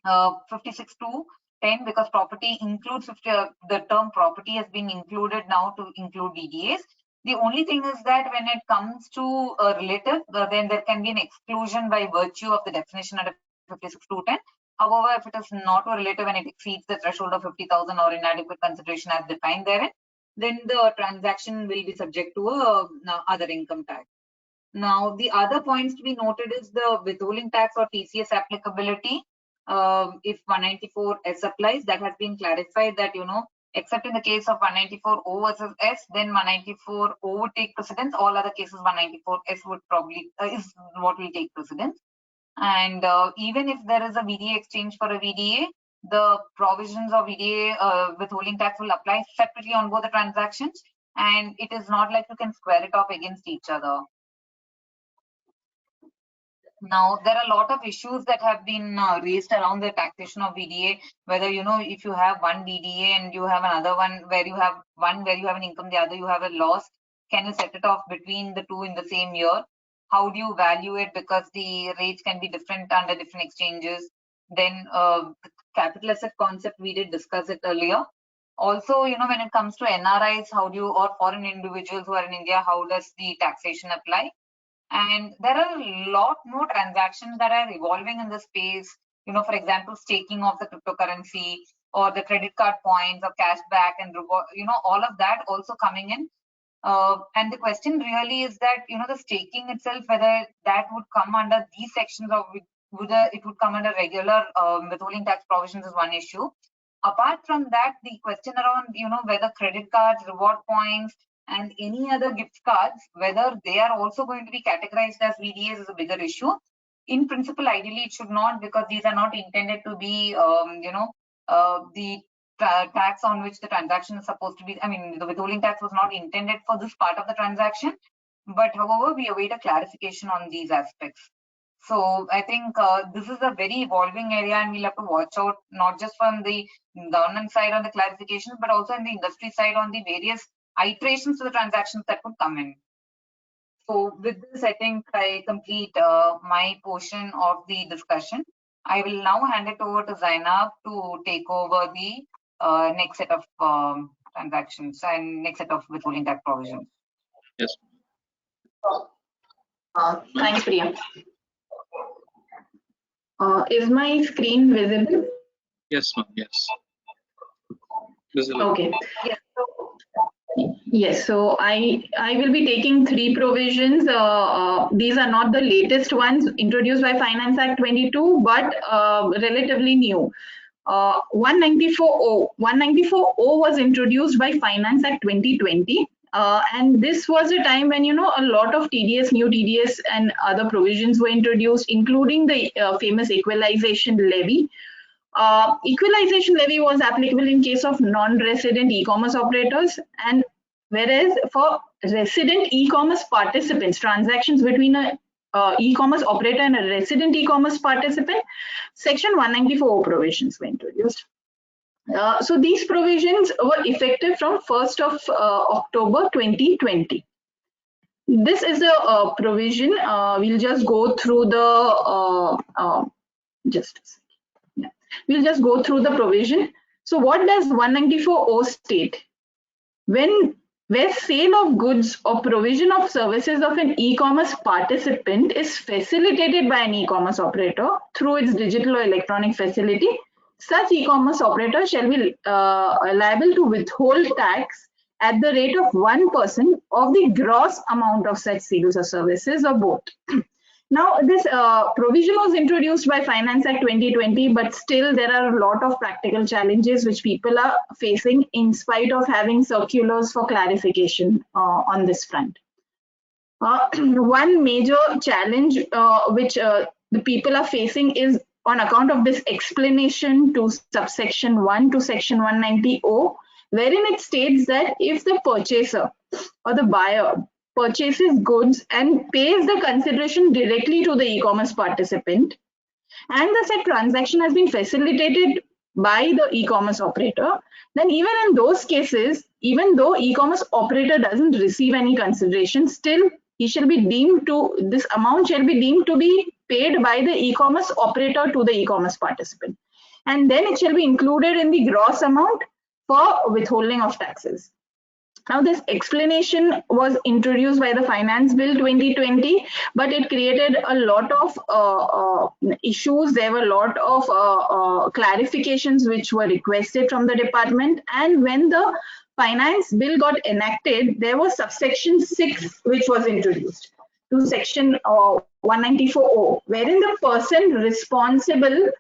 56(2)(10), because property includes the term property has been included now to include VDAs. The only thing is that when it comes to a relative, then there can be an exclusion by virtue of the definition under 56(2)(10). However, if it is not a relative and it exceeds the threshold of 50,000 or inadequate consideration as defined therein, then the transaction will be subject to other income tax. Now, the other points to be noted is the withholding tax or TCS applicability. If 194S applies, that has been clarified that, except in the case of 194O versus S, then 194O would take precedence. All other cases, 194S would probably is what will take precedence. And even if there is a VDA exchange for a VDA, the provisions of VDA withholding tax will apply separately on both the transactions, and it is not like you can square it off against each other. Now, there are a lot of issues that have been raised around the taxation of VDA, whether, if you have one VDA and you have another one where you have an income, the other you have a loss, can you set it off between the two in the same year? How do you value it? Because the rates can be different under different exchanges. Then capital asset concept, we did discuss it earlier. Also, when it comes to NRIs, or foreign individuals who are in India, how does the taxation apply? And there are a lot more transactions that are evolving in the space. For example, staking of the cryptocurrency, or the credit card points, or cashback and reward, all of that also coming in. And the question really is that, the staking itself, whether that would come under these sections, or whether it would come under regular withholding tax provisions is one issue. Apart from that, the question around, whether credit cards, reward points, and any other gift cards, whether they are also going to be categorized as VDAs is a bigger issue. In principle, ideally, it should not, because these are not intended to be, the tax on which the transaction is supposed to be. I mean, the withholding tax was not intended for this part of the transaction. But however, we await a clarification on these aspects. So I think this is a very evolving area, and we'll have to watch out, not just from the government side on the clarifications, but also in the industry side on the various iterations to the transactions that could come in. So with this, I think I complete my portion of the discussion. I will now hand it over to Zainab to take over the next set of transactions and next set of withholding tax provisions. Yes. Thanks, Priya. Is my screen visible? Yes, ma'am. Yes. Visible. Okay. Yes, so I will be taking 3 provisions. These are not the latest ones introduced by Finance Act 22, but relatively new. 194O. 194O was introduced by Finance Act 2020. And this was a time when, a lot of TDS, new TDS and other provisions were introduced, including the famous equalization levy. Equalization levy was applicable in case of non-resident e-commerce operators, and whereas for resident e-commerce participants, transactions between a e-commerce operator and a resident e-commerce participant, section 194O provisions were introduced. So these provisions were effective from 1st of October 2020. This is a provision. We'll just go through the We'll just go through the provision. So what does 194O state? Where sale of goods or provision of services of an e-commerce participant is facilitated by an e-commerce operator through its digital or electronic facility, such e-commerce operator shall be liable to withhold tax at the rate of 1% of the gross amount of such sales or services, or both. Now, this provision was introduced by Finance Act 2020, but still there are a lot of practical challenges which people are facing in spite of having circulars for clarification on this front. One major challenge which the people are facing is on account of this explanation to subsection 1 to section 190O, wherein it states that if the purchaser or the buyer purchases goods and pays the consideration directly to the e-commerce participant, and the said transaction has been facilitated by the e-commerce operator, then even in those cases, even though e-commerce operator doesn't receive any consideration, still he shall be deemed to, this amount shall be deemed to be paid by the e-commerce operator to the e-commerce participant, and then it shall be included in the gross amount for withholding of taxes. Now, this explanation was introduced by the Finance Bill 2020, but it created a lot of issues. There were a lot of clarifications which were requested from the department. And when the Finance Bill got enacted, there was subsection 6 which was introduced to section 194O, wherein the person responsible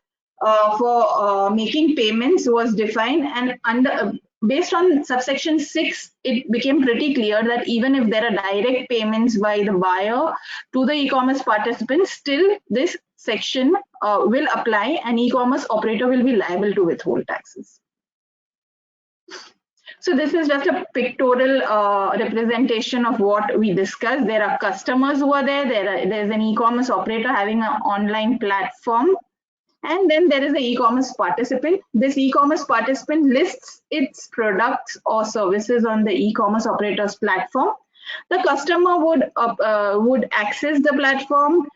for making payments was defined, and based on subsection 6, it became pretty clear that even if there are direct payments by the buyer to the e-commerce participants, still this section will apply and e-commerce operator will be liable to withhold taxes. So this is just a pictorial representation of what we discussed. There are customers who are there. There's an e-commerce operator having an online platform. And then there is an e-commerce participant. This e-commerce participant lists its products or services on the e-commerce operator's platform. The customer would access the platform,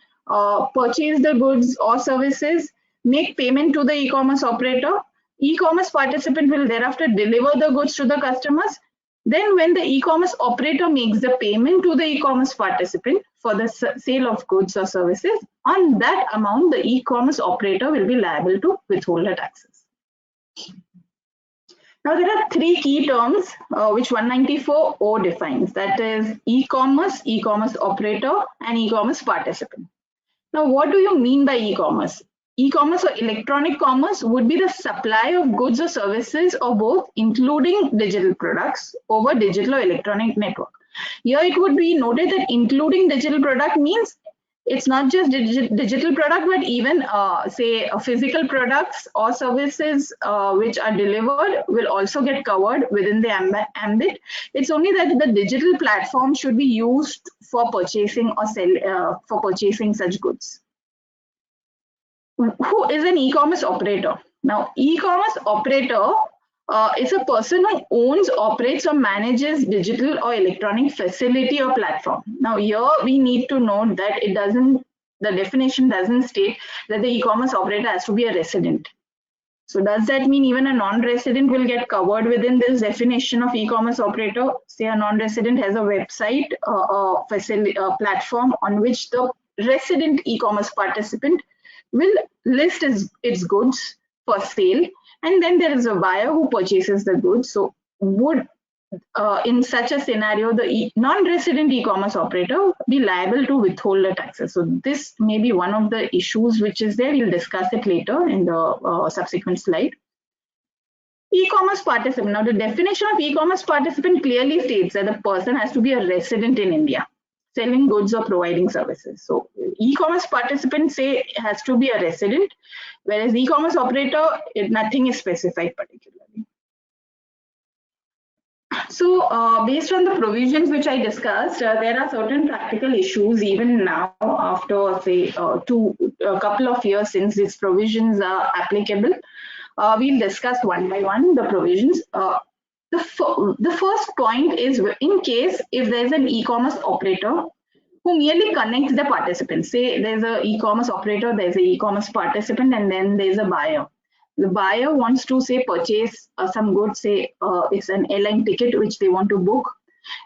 purchase the goods or services. make payment to the e-commerce operator. E-commerce participant will thereafter deliver the goods to the customers. Then when the e-commerce operator makes the payment to the e-commerce participant for the sale of goods or services, on that amount, the e-commerce operator will be liable to withhold the taxes. Now, there are three key terms which 194O defines, that is e-commerce, e-commerce operator, and e-commerce participant. Now, what do you mean by e-commerce? E-commerce or electronic commerce would be the supply of goods or services or both, including digital products, over digital or electronic network. Here it would be noted that including digital product means it's not just digital product, but even say physical products or services which are delivered will also get covered within the ambit. It's only that the digital platform should be used for purchasing or for purchasing such goods. Who is an e-commerce operator? Now, e-commerce operator is a person who owns, operates, or manages digital or electronic facility or platform. Now, here we need to note that the definition doesn't state that the e-commerce operator has to be a resident. So does that mean even a non-resident will get covered within this definition of e-commerce operator? Say a non-resident has a website, facility, platform on which the resident e-commerce participant will list its goods for sale, and then there is a buyer who purchases the goods. So would in such a scenario the non-resident e-commerce operator be liable to withhold the taxes? So this may be one of the issues which is there. We'll discuss it later in the subsequent slide. E-commerce participant. Now, the definition of e-commerce participant clearly states that the person has to be a resident in India, selling goods or providing services. So e-commerce participant has to be a resident, whereas e-commerce operator, nothing is specified particularly. So based on the provisions which I discussed, there are certain practical issues even now after say a couple of years since these provisions are applicable. We'll discuss one by one the provisions. The first point is in case if there's an e-commerce operator who merely connects the participants. Say there's an e-commerce operator, there's an e-commerce participant, and then there's a buyer. The buyer wants to say purchase some goods, say it's an airline ticket which they want to book.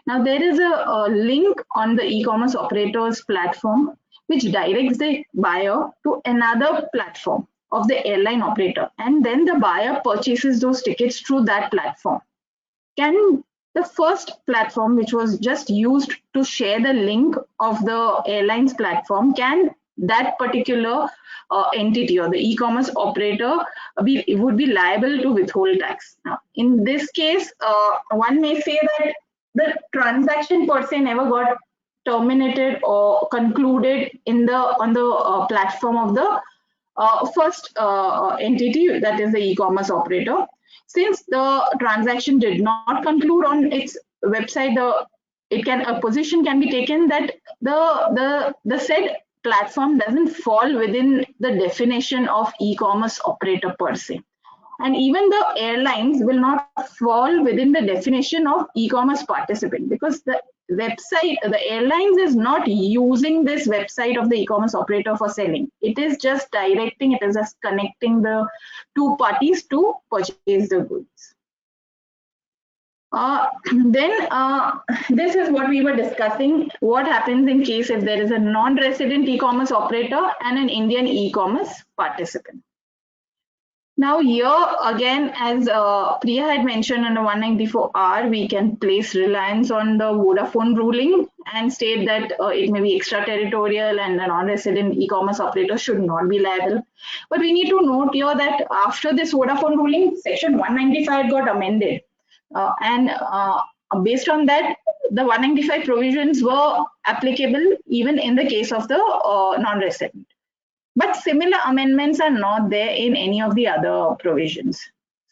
Now there is a link on the e-commerce operator's platform which directs the buyer to another platform of the airline operator, and then the buyer purchases those tickets through that platform. Can the first platform, which was just used to share the link of the airline's platform, can that particular entity or the e-commerce operator would be liable to withhold tax? Now, in this case, one may say that the transaction per se never got terminated or concluded on the platform of the first entity, that is the e-commerce operator. Since the transaction did not conclude on its website, a position can be taken that the said platform doesn't fall within the definition of e-commerce operator per se. And even the airlines will not fall within the definition of e-commerce participant, because the website, the airlines is not using this website of the e-commerce operator for selling. It is just directing, it is just connecting the two parties to purchase the goods. This is what we were discussing. What happens in case if there is a non-resident e-commerce operator and an Indian e-commerce participant? Now here again, as Priya had mentioned under 194R, we can place reliance on the Vodafone ruling and state that it may be extraterritorial and a non-resident e-commerce operator should not be liable. But we need to note here that after this Vodafone ruling, section 195 got amended. Based on that, the 195 provisions were applicable even in the case of the non-resident. But similar amendments are not there in any of the other provisions.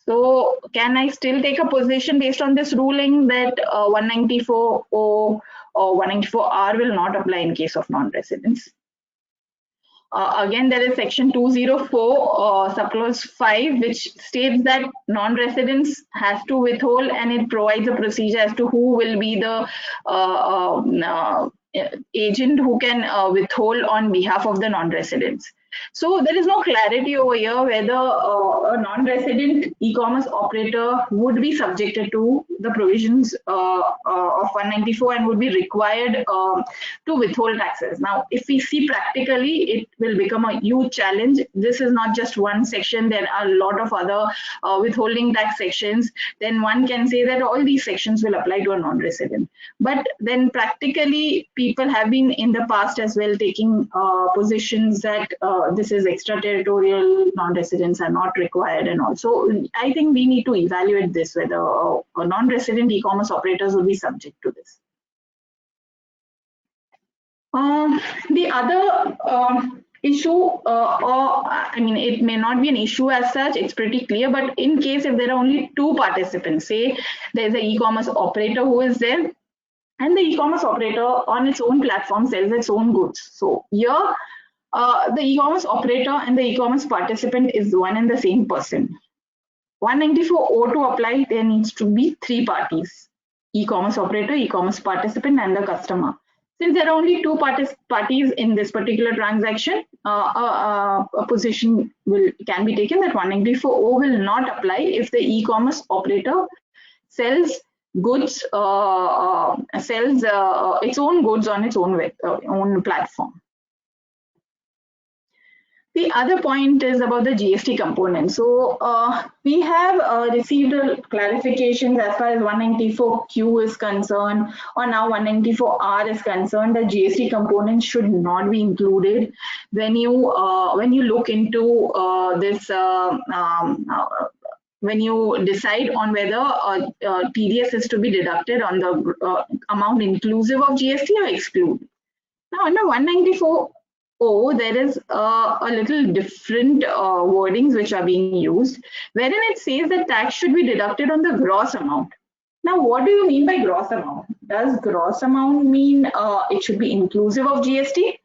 So can I still take a position based on this ruling that 194O or 194R will not apply in case of non-residents? Again, there is section 204 subclause 5, which states that non-residents have to withhold, and it provides a procedure as to who will be the agent who can withhold on behalf of the non-residents. So there is no clarity over here whether a non-resident e-commerce operator would be subjected to the provisions of 194 and would be required to withhold taxes. Now, if we see practically, it will become a huge challenge. This is not just one section. There are a lot of other withholding tax sections. Then one can say that all these sections will apply to a non-resident. But then practically, people have been in the past as well taking positions that this is extraterritorial, non-residents are not required, and also I think we need to evaluate this whether non-resident e-commerce operators will be subject to this. The other issue, or I mean, it may not be an issue as such, it's pretty clear, but in case if there are only two participants, say there's an e-commerce operator who is there, and the e-commerce operator on its own platform sells its own goods. So here, the e-commerce operator and the e-commerce participant is one and the same person. 194O to apply, there needs to be three parties: e-commerce operator, e-commerce participant, and the customer. Since there are only two parties in this particular transaction, a position can be taken that 194O will not apply if the e-commerce operator sells goods, its own goods on its own platform. The other point is about the GST component. So we have received clarifications as far as 194Q is concerned, or now 194R is concerned. The GST component should not be included when you look into this. When you decide on whether TDS is to be deducted on the amount inclusive of GST or exclude. Now under 194O, there is a little different wordings which are being used, wherein it says that tax should be deducted on the gross amount. Now, what do you mean by gross amount? Does gross amount mean it should be inclusive of GST?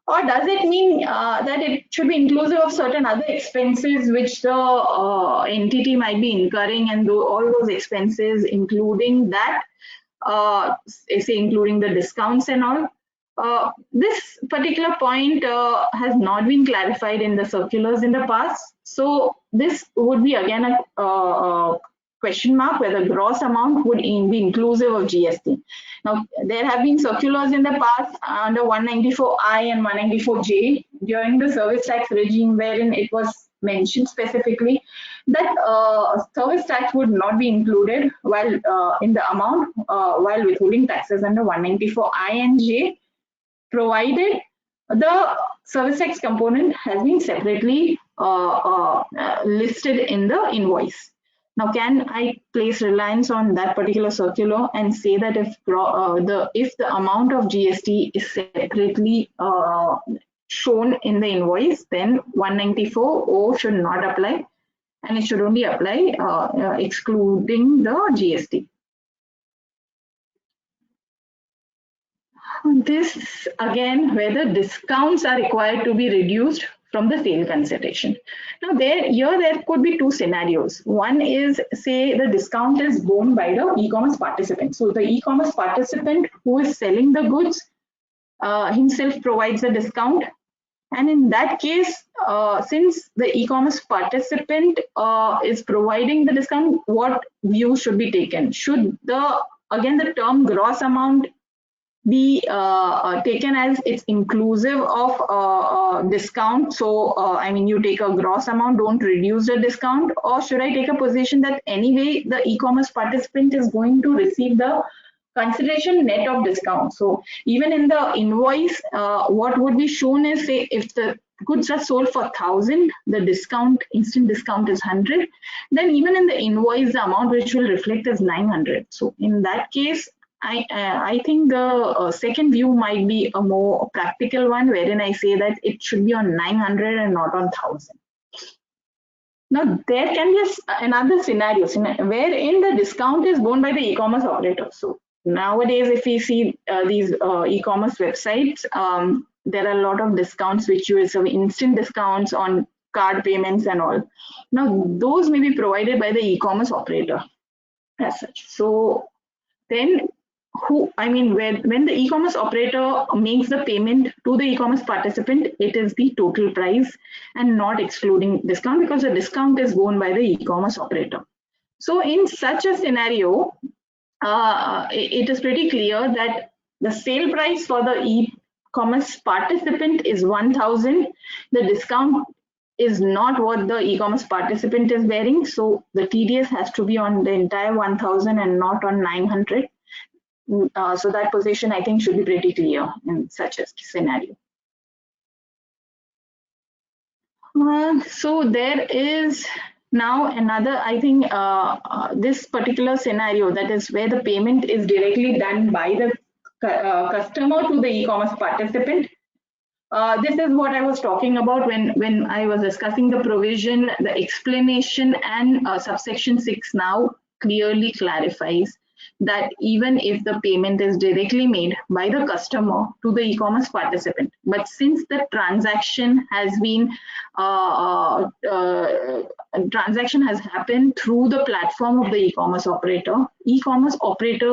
Or does it mean that it should be inclusive of certain other expenses which the entity might be incurring, and all those expenses, including that, say including the discounts and all? This particular point has not been clarified in the circulars in the past. So this would be again a question mark whether gross amount would be inclusive of GST. Now, there have been circulars in the past under 194I and 194J during the service tax regime, wherein it was mentioned specifically that service tax would not be included while in the amount while withholding taxes under 194I and J, provided the service tax component has been separately listed in the invoice. Now, can I place reliance on that particular circular and say that if the amount of GST is separately shown in the invoice, then 194O should not apply, and it should only apply excluding the GST. This again, whether discounts are required to be reduced from the sale consideration. Now there could be two scenarios. One is, say the discount is borne by the e-commerce participant. So the e-commerce participant who is selling the goods himself provides a discount. And in that case, since the e-commerce participant is providing the discount, what view should be taken? Should the term gross amount be taken as it's inclusive of discount? So I mean, you take a gross amount, don't reduce the discount, or should I take a position that anyway the e-commerce participant is going to receive the consideration net of discount? So even in the invoice, what would be shown is, say if the goods are sold for 1,000, the discount, instant discount is 100, then even in the invoice the amount which will reflect is 900. So in that case, I think the second view might be a more practical one, wherein I say that it should be on 900 and not on 1,000. Now, there can be another scenario wherein the discount is borne by the e-commerce operator. So nowadays, if we see these e-commerce websites, there are a lot of discounts which you have instant discounts on card payments and all. Now, those may be provided by the e-commerce operator as such. So then when the e-commerce operator makes the payment to the e-commerce participant, it is the total price and not excluding discount, because the discount is borne by the e-commerce operator. So in such a scenario, it is pretty clear that the sale price for the e-commerce participant is 1,000. The discount is not what the e-commerce participant is bearing, so the TDS has to be on the entire 1,000 and not on 900. So that position, I think, should be pretty clear in such a scenario. So there is now another, I think, this particular scenario, that is where the payment is directly done by the customer to the e-commerce participant. This is what I was talking about when I was discussing the provision. The explanation and subsection 6 now clearly clarifies that even if the payment is directly made by the customer to the e-commerce participant, but since the transaction has been happened through the platform of the e-commerce operator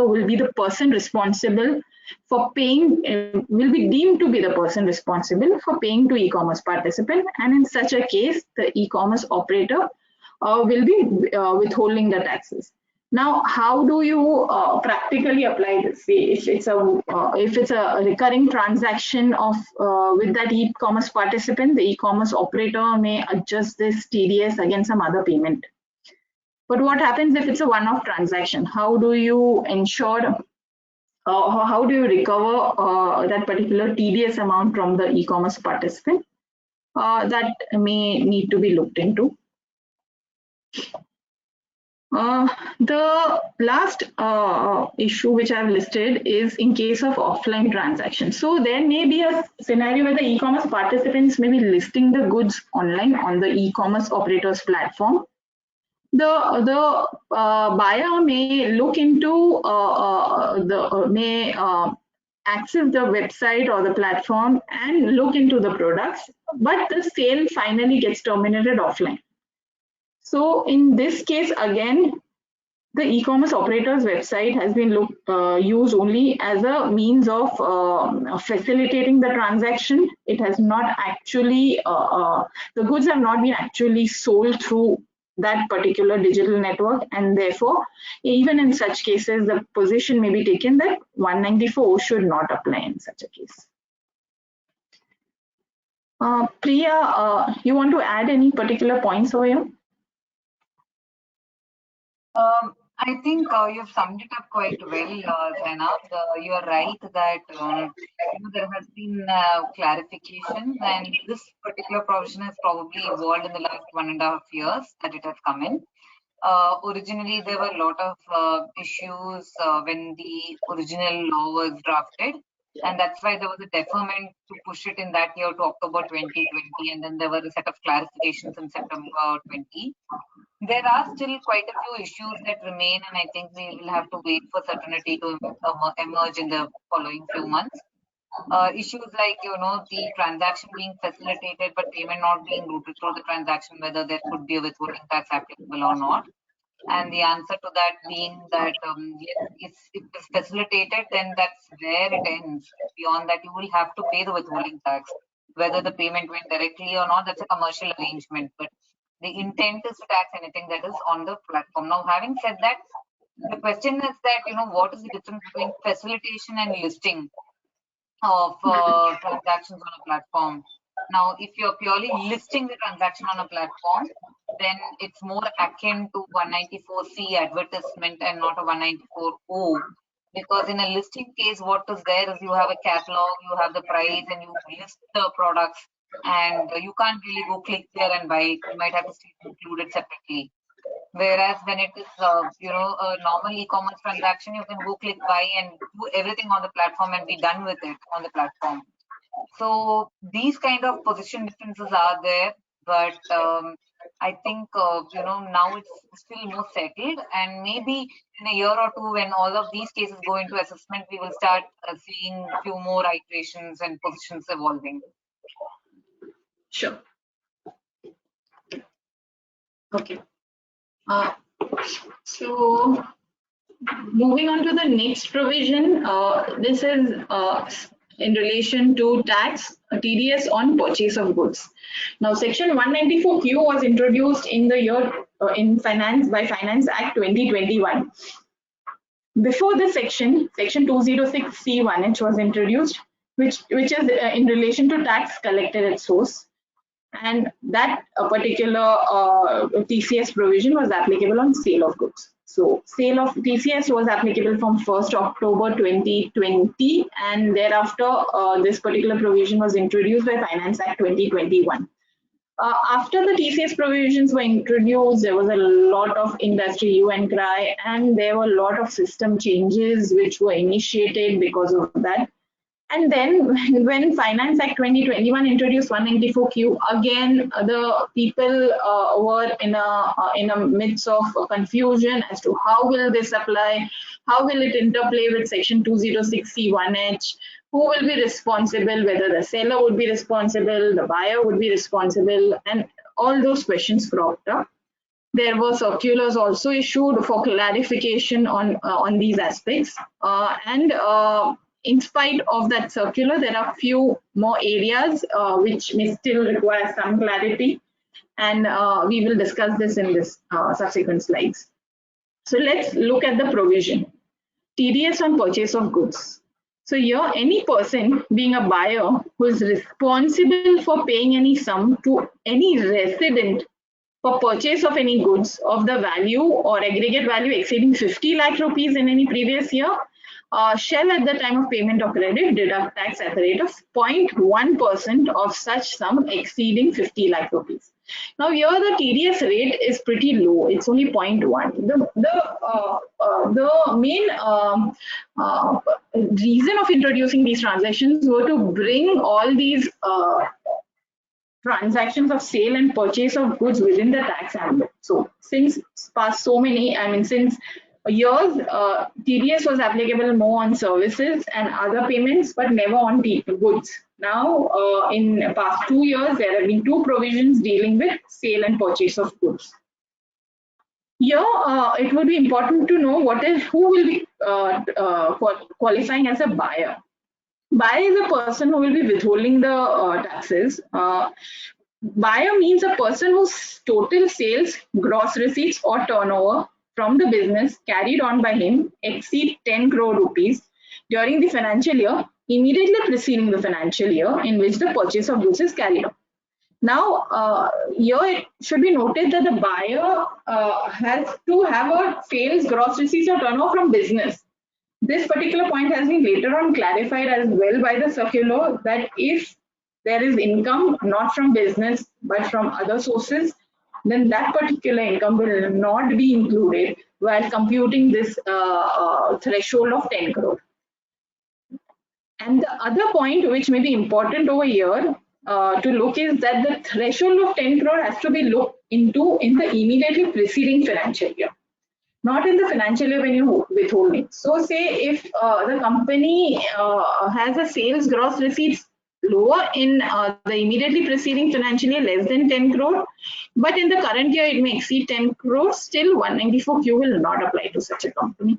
will be the person responsible for paying, will be deemed to be the person responsible for paying to e-commerce participant, and in such a case the e-commerce operator will be withholding the taxes. Now, how do you practically apply this? If it's a recurring transaction of with that e-commerce participant, the e-commerce operator may adjust this TDS against some other payment. But what happens if it's a one-off transaction? How do you ensure? How do you recover that particular TDS amount from the e-commerce participant? That may need to be looked into. The last issue which I've listed is in case of offline transactions. So there may be a scenario where the e-commerce participants may be listing the goods online on the e-commerce operator's platform. The buyer may look into access the website or the platform and look into the products, but the sale finally gets terminated offline. So in this case, again, the e-commerce operator's website has been used only as a means of facilitating the transaction. It has not actually, the goods have not been actually sold through that particular digital network, and therefore, even in such cases, the position may be taken that 194 should not apply in such a case. Priya, you want to add any particular points over here? I think you've summed it up quite well, Zainab. You are right that there has been clarification, and this particular provision has probably evolved in the last 1.5 years that it has come in. Originally, there were a lot of issues when the original law was drafted, and that's why there was a deferment to push it in that year to October 2020, and then there were a set of clarifications in September 20. There are still quite a few issues that remain, and I think we will have to wait for certainty to emerge in the following few months. Issues like, the transaction being facilitated but payment not being routed through the transaction, whether there could be a withholding tax applicable or not. And the answer to that being that if it is facilitated, then that's where it ends. Beyond that, you will have to pay the withholding tax. Whether the payment went directly or not, that's a commercial arrangement. But the intent is to tax anything that is on the platform. Now, having said that, the question is that, what is the difference between facilitation and listing of transactions on a platform? Now, if you're purely listing the transaction on a platform, then it's more akin to 194C advertisement and not a 194O. Because in a listing case, what is there is you have a catalog, you have the price, and you list the products, and you can't really go click there and buy it. You might have to include it separately. Whereas when it is, a normal e-commerce transaction, you can go click buy and do everything on the platform and be done with it on the platform. So these kind of position differences are there, but I think now it's still more settled, and maybe in a year or two, when all of these cases go into assessment, we will start seeing a few more iterations and positions evolving. Sure. Okay. So moving on to the next provision, this is in relation to tax TDS on purchase of goods. Now, Section 194Q was introduced in the year in Finance by Finance Act 2021. Before this section, Section 206C1H was introduced, which is in relation to tax collected at source, and that particular TCS provision was applicable on sale of goods. So sale of TCS was applicable from 1st October 2020, and thereafter this particular provision was introduced by Finance Act 2021. After the TCS provisions were introduced, there was a lot of industry hue and cry, and there were a lot of system changes which were initiated because of that. And then when Finance Act 2021 introduced 194Q, again the people were in a midst of confusion as to how will this apply, how will it interplay with Section 206C1H, who will be responsible, whether the seller would be responsible, the buyer would be responsible, and all those questions cropped up. There were circulars also issued for clarification on these aspects, in spite of that circular, there are few more areas which may still require some clarity, and we will discuss this in this subsequent slides. So let's look at the provision. TDS on purchase of goods. So here, any person being a buyer who is responsible for paying any sum to any resident for purchase of any goods of the value or aggregate value exceeding 50 lakh rupees in any previous year, shall at the time of payment of credit deduct tax at the rate of 0.1% of such sum exceeding 50 lakh rupees. Now here the TDS rate is pretty low, it's only 0.1. The main reason of introducing these transactions were to bring all these transactions of sale and purchase of goods within the tax ambit. So since past so many, since years, TDS was applicable more on services and other payments, but never on goods. Now, in past 2 years, there have been 2 provisions dealing with sale and purchase of goods. Here, it will be important to know who will be qualifying as a buyer. Buyer is a person who will be withholding the taxes. Buyer means a person whose total sales, gross receipts or turnover from the business carried on by him exceed 10 crore rupees during the financial year immediately preceding the financial year in which the purchase of goods is carried on. Now, here it should be noted that the buyer has to have a sales, gross receipts or turnover from business. This particular point has been later on clarified as well by the circular that if there is income not from business but from other sources, then that particular income will not be included while computing this threshold of 10 crore. And the other point which may be important over here to look is that the threshold of 10 crore has to be looked into in the immediately preceding financial year, not in the financial year when you withholding. So say if the company has a sales gross receipts lower in the immediately preceding financial year, less than 10 crore, but in the current year it may exceed 10 crore, still 194Q will not apply to such a company.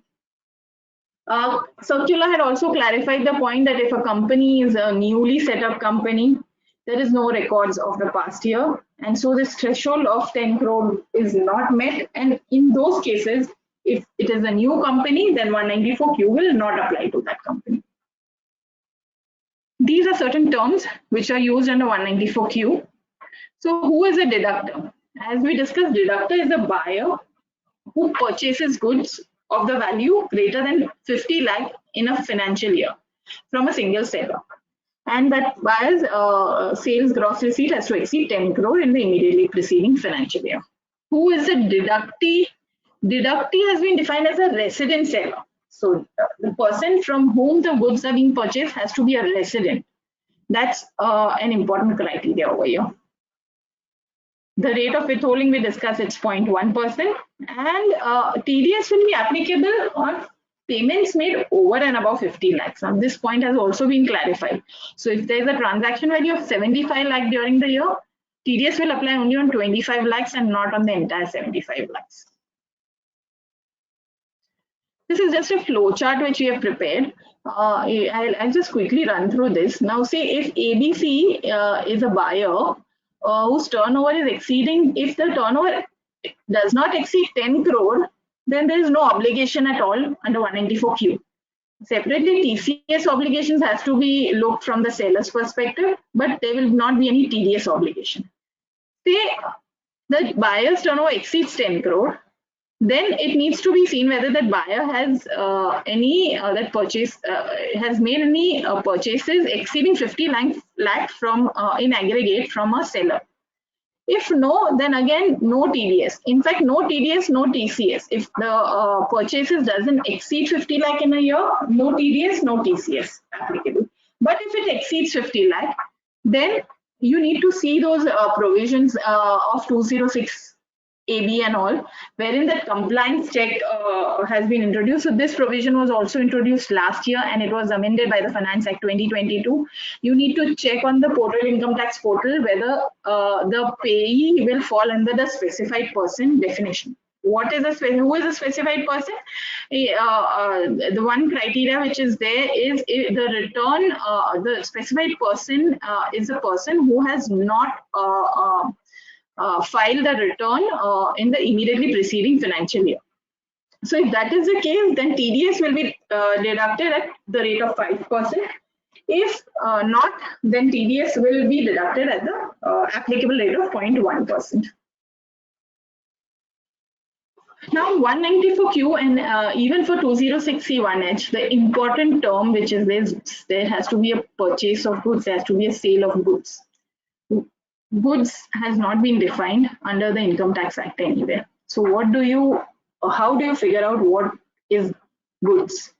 Circular had also clarified the point that if a company is a newly set up company, there is no records of the past year, and so this threshold of 10 crore is not met, and in those cases, if it is a new company, then 194Q will not apply to that company. These are certain terms which are used under 194Q. So who is a deductor? As we discussed, deductor is a buyer who purchases goods of the value greater than 50 lakh in a financial year from a single seller. And that buyer's sales gross receipt has to exceed 10 crore in the immediately preceding financial year. Who is a deductee? Deductee has been defined as a resident seller. So the person from whom the goods are being purchased has to be a resident. That's an important criteria over here. The rate of withholding we discussed, it's 0.1%, and TDS will be applicable on payments made over and above 50 lakhs. Now this point has also been clarified. So if there is a transaction value of 75 lakh during the year, TDS will apply only on 25 lakhs and not on the entire 75 lakhs. This is just a flow chart which we have prepared. I'll just quickly run through this. Now, say if ABC is a buyer whose turnover is exceeding, if the turnover does not exceed 10 crore, then there is no obligation at all under 194Q. Separately, TCS obligations has to be looked from the seller's perspective, but there will not be any TDS obligation. Say the buyer's turnover exceeds 10 crore, then it needs to be seen whether that buyer has has made any purchases exceeding 50 lakh from in aggregate from a seller. If no, then again no TDS. In fact, no TDS, no TCS. If the purchases doesn't exceed 50 lakh in a year, no TDS, no TCS applicable. But if it exceeds 50 lakh, then you need to see those provisions of 206 AB and all, wherein that compliance check has been introduced. So this provision was also introduced last year and it was amended by the Finance Act 2022. You need to check on the portal, income tax portal, whether the payee will fall under the specified person definition. What is who is a specified person? The one criteria which is there is the return, the specified person is a person who has not file the return in the immediately preceding financial year. So if that is the case, then TDS will be deducted at the rate of 5%. If not, then TDS will be deducted at the applicable rate of 0.1%. Now 194Q and even for 206C1H, the important term which is this, there has to be a purchase of goods, there has to be a sale of goods. Goods has not been defined under the Income Tax Act anywhere. So how do you figure out what is goods?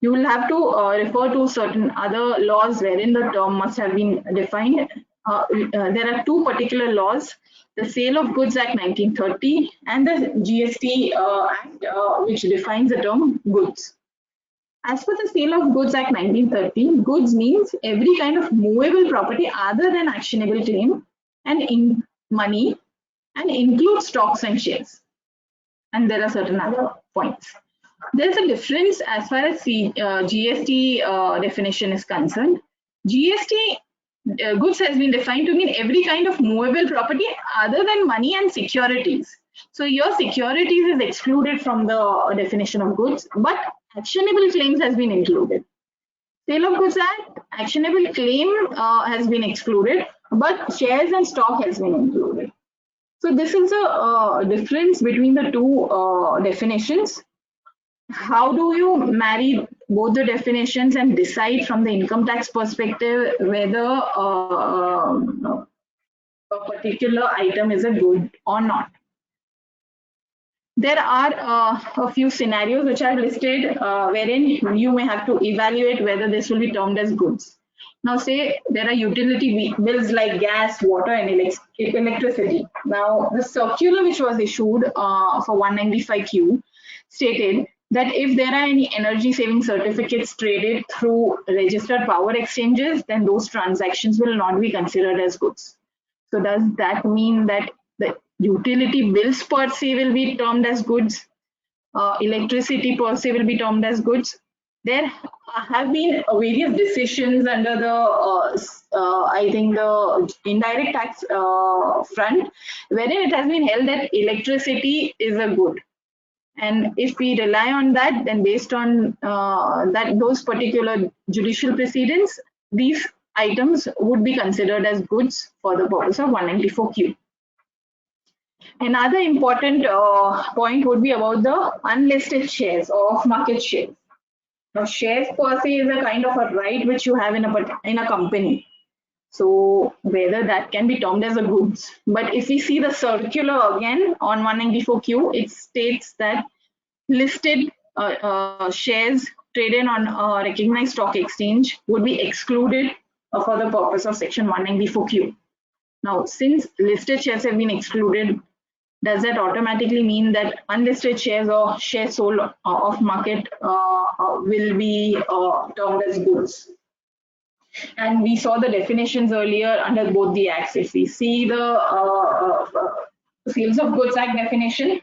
You will have to refer to certain other laws wherein the term must have been defined. There are two particular laws, the Sale of Goods Act 1930 and the GST Act which defines the term goods. As per the Sale of Goods Act 1930, goods means every kind of movable property other than actionable claim and in money and includes stocks and shares. And there are certain other points. There's a difference as far as GST definition is concerned. GST goods has been defined to mean every kind of movable property other than money and securities. So your securities is excluded from the definition of goods, but actionable claims has been included. Sale of Goods Act, actionable claim has been excluded, but shares and stock has been included. So this is a difference between the two definitions. How do you marry both the definitions and decide from the income tax perspective whether a particular item is a good or not? There are a few scenarios which are listed wherein you may have to evaluate whether this will be termed as goods. Now say there are utility bills like gas, water and electricity. Now the circular which was issued for 195Q stated that if there are any energy saving certificates traded through registered power exchanges, then those transactions will not be considered as goods. So does that mean that the utility bills per se will be termed as goods? Electricity per se will be termed as goods? There have been various decisions under the, I think the indirect tax front, wherein it has been held that electricity is a good. And if we rely on that, then based on those particular judicial precedents, these items would be considered as goods for the purpose of 194Q. Another important point would be about the unlisted shares or off-market shares. Now, shares per se is a kind of a right which you have in a company. So whether that can be termed as a goods. But if we see the circular again on 194Q, it states that listed shares traded on a recognized stock exchange would be excluded for the purpose of section 194Q. Now, since listed shares have been excluded, does that automatically mean that unlisted shares or shares sold off market will be termed as goods? And we saw the definitions earlier under both the acts. If we see the Sales of Goods Act definition,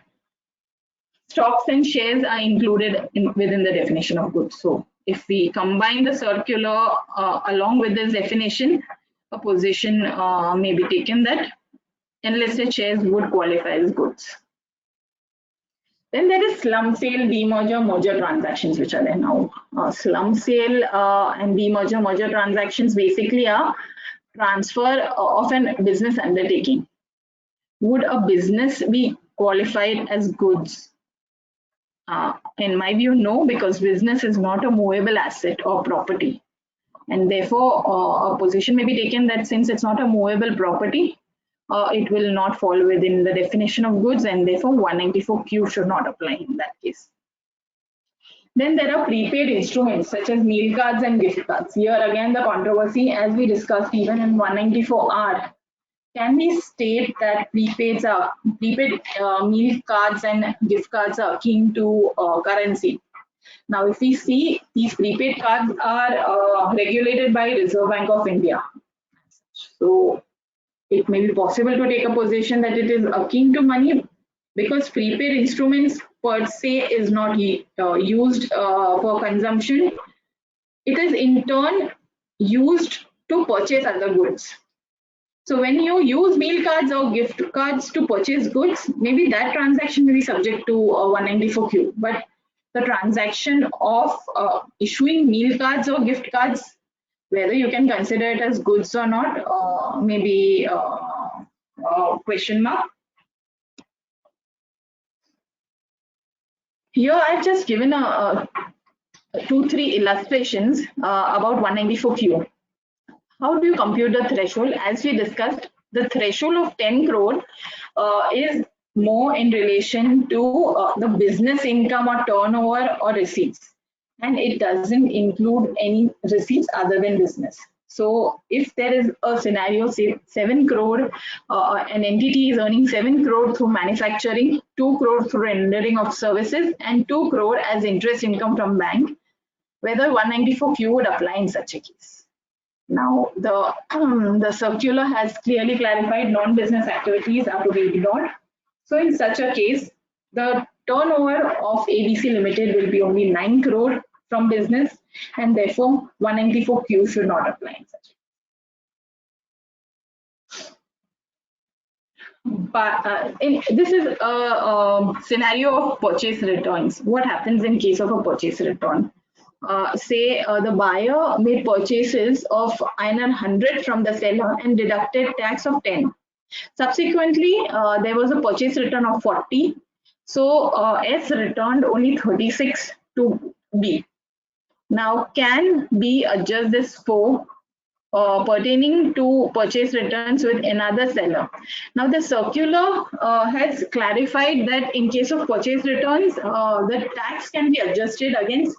stocks and shares are included within the definition of goods. So if we combine the circular along with this definition, a position may be taken that unlisted shares would qualify as goods. Then there is slump sale, demerger, merger transactions which are there now. Slump sale and demerger, merger transactions basically are transfer of a business undertaking. Would a business be qualified as goods? In my view, no, because business is not a movable asset or property. And therefore, a position may be taken that since it's not a movable property, it will not fall within the definition of goods, and therefore 194Q should not apply in that case. Then there are prepaid instruments such as meal cards and gift cards. Here again the controversy, as we discussed even in 194R, can we state that prepaid meal cards and gift cards are akin to currency? Now, if we see, these prepaid cards are regulated by Reserve Bank of India. So it may be possible to take a position that it is akin to money, because prepaid instruments per se is not used for consumption. It is in turn used to purchase other goods. So when you use meal cards or gift cards to purchase goods, maybe that transaction may be subject to 194Q. But the transaction of issuing meal cards or gift cards, whether you can consider it as goods or not, maybe question mark. Here I've just given 2-3 illustrations about 194Q. How do you compute the threshold? As we discussed, the threshold of 10 crore is more in relation to the business income or turnover or receipts, and it doesn't include any receipts other than business. So if there is a scenario, say 7 crore, an entity is earning 7 crore through manufacturing, 2 crore through rendering of services, and 2 crore as interest income from bank, whether 194Q would apply in such a case. Now, the circular has clearly clarified non-business activities are to be ignored. So in such a case, the turnover of ABC Limited will be only 9 crore from business, and therefore 194Q should not apply in such a case. But this is a scenario of purchase returns. What happens in case of a purchase return? Say the buyer made purchases of INR 100 from the seller and deducted tax of 10. Subsequently, there was a purchase return of 40. So S returned only 36 to B. Now, can B adjust this for pertaining to purchase returns with another seller? Now, the circular has clarified that in case of purchase returns, the tax can be adjusted against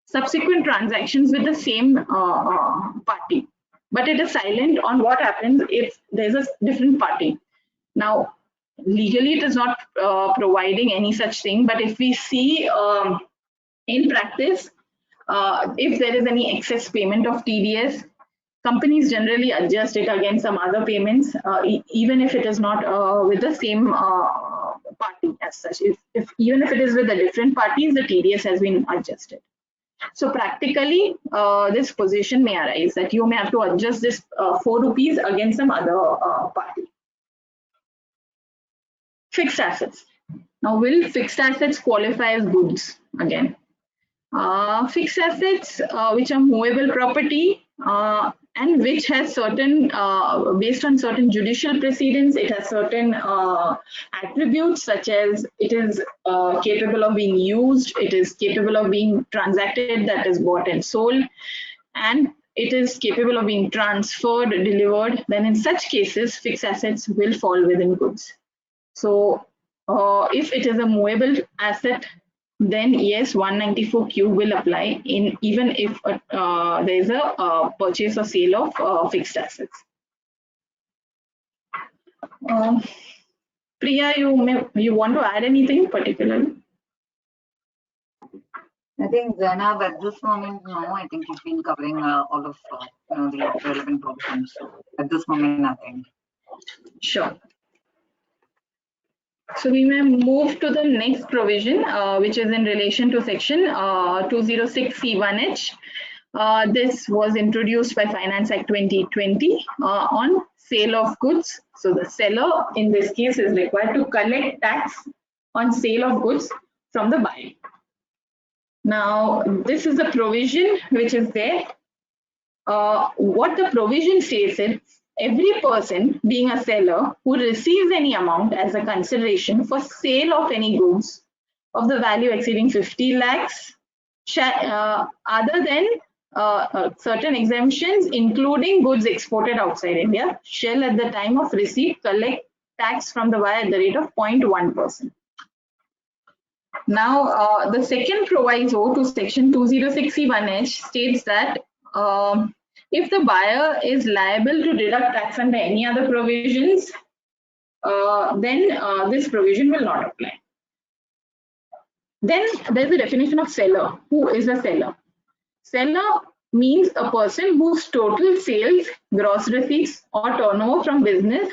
subsequent transactions with the same party, but it is silent on what happens if there's a different party. Now, legally it is not providing any such thing, but if we see in practice, if there is any excess payment of TDS, companies generally adjust it against some other payments, even if it is not with the same party as such. Even if it is with the different parties, the TDS has been adjusted. So practically, this position may arise that you may have to adjust this 4 rupees against some other party. Fixed assets. Now, will fixed assets qualify as goods again? Fixed assets which are movable property and which has certain, based on certain judicial precedents, it has certain attributes such as it is capable of being used, it is capable of being transacted, that is bought and sold, and it is capable of being transferred, delivered. Then in such cases, fixed assets will fall within goods. So if it is a movable asset, then yes, 194Q will apply in even if there is a purchase or sale of fixed assets. Priya, you want to add anything particularly? I think Zainab, at this moment, no. I think you've been covering all of the relevant problems. At this moment, nothing. Sure. So we may move to the next provision, which is in relation to section 206C1H. This was introduced by Finance Act 2020 on sale of goods. So the seller in this case is required to collect tax on sale of goods from the buyer. Now, this is a provision which is there. What the provision states is, every person being a seller who receives any amount as a consideration for sale of any goods of the value exceeding 50 lakhs, other than certain exemptions, including goods exported outside India, shall at the time of receipt collect tax from the buyer at the rate of 0.1%. Now, the second proviso to section 206C1H states that if the buyer is liable to deduct tax under any other provisions, then this provision will not apply. Then there's a definition of seller. Who is a seller? Seller means a person whose total sales, gross receipts or turnover from business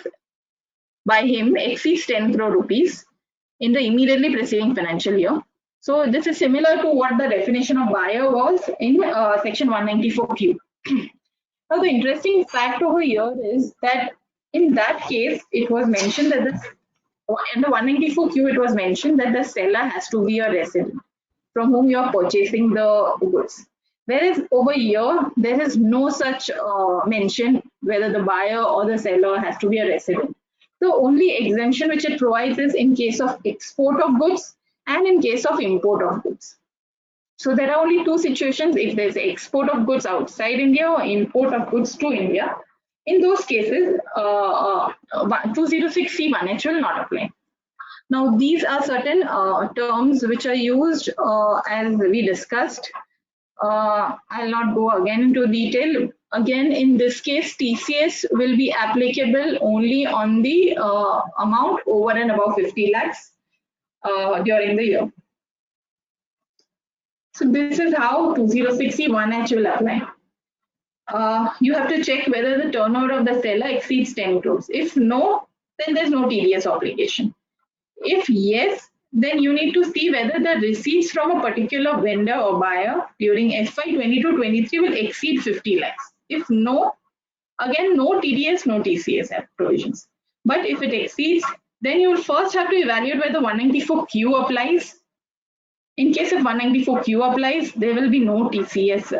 by him exceeds 10 crore rupees in the immediately preceding financial year. So this is similar to what the definition of buyer was in section 194Q. Now the interesting fact over here is that in that case it was mentioned that in the 194Q it was mentioned that the seller has to be a resident from whom you are purchasing the goods. Whereas over here there is no such mention whether the buyer or the seller has to be a resident. The only exemption which it provides is in case of export of goods and in case of import of goods. So there are only two situations: if there's export of goods outside India or import of goods to India. In those cases, 206C1H will not apply. Now these are certain terms which are used as we discussed. I'll not go again into detail. Again, in this case, TCS will be applicable only on the amount over and above 50 lakhs during the year. So this is how 206C1H will apply. You have to check whether the turnover of the seller exceeds 10 crores. If no, then there's no TDS obligation. If yes, then you need to see whether the receipts from a particular vendor or buyer during FY 22-23 will exceed 50 lakhs. If no, again, no TDS, no TCS provisions. But if it exceeds, then you will first have to evaluate whether 194Q applies. In case if 194Q applies, there will be no TCS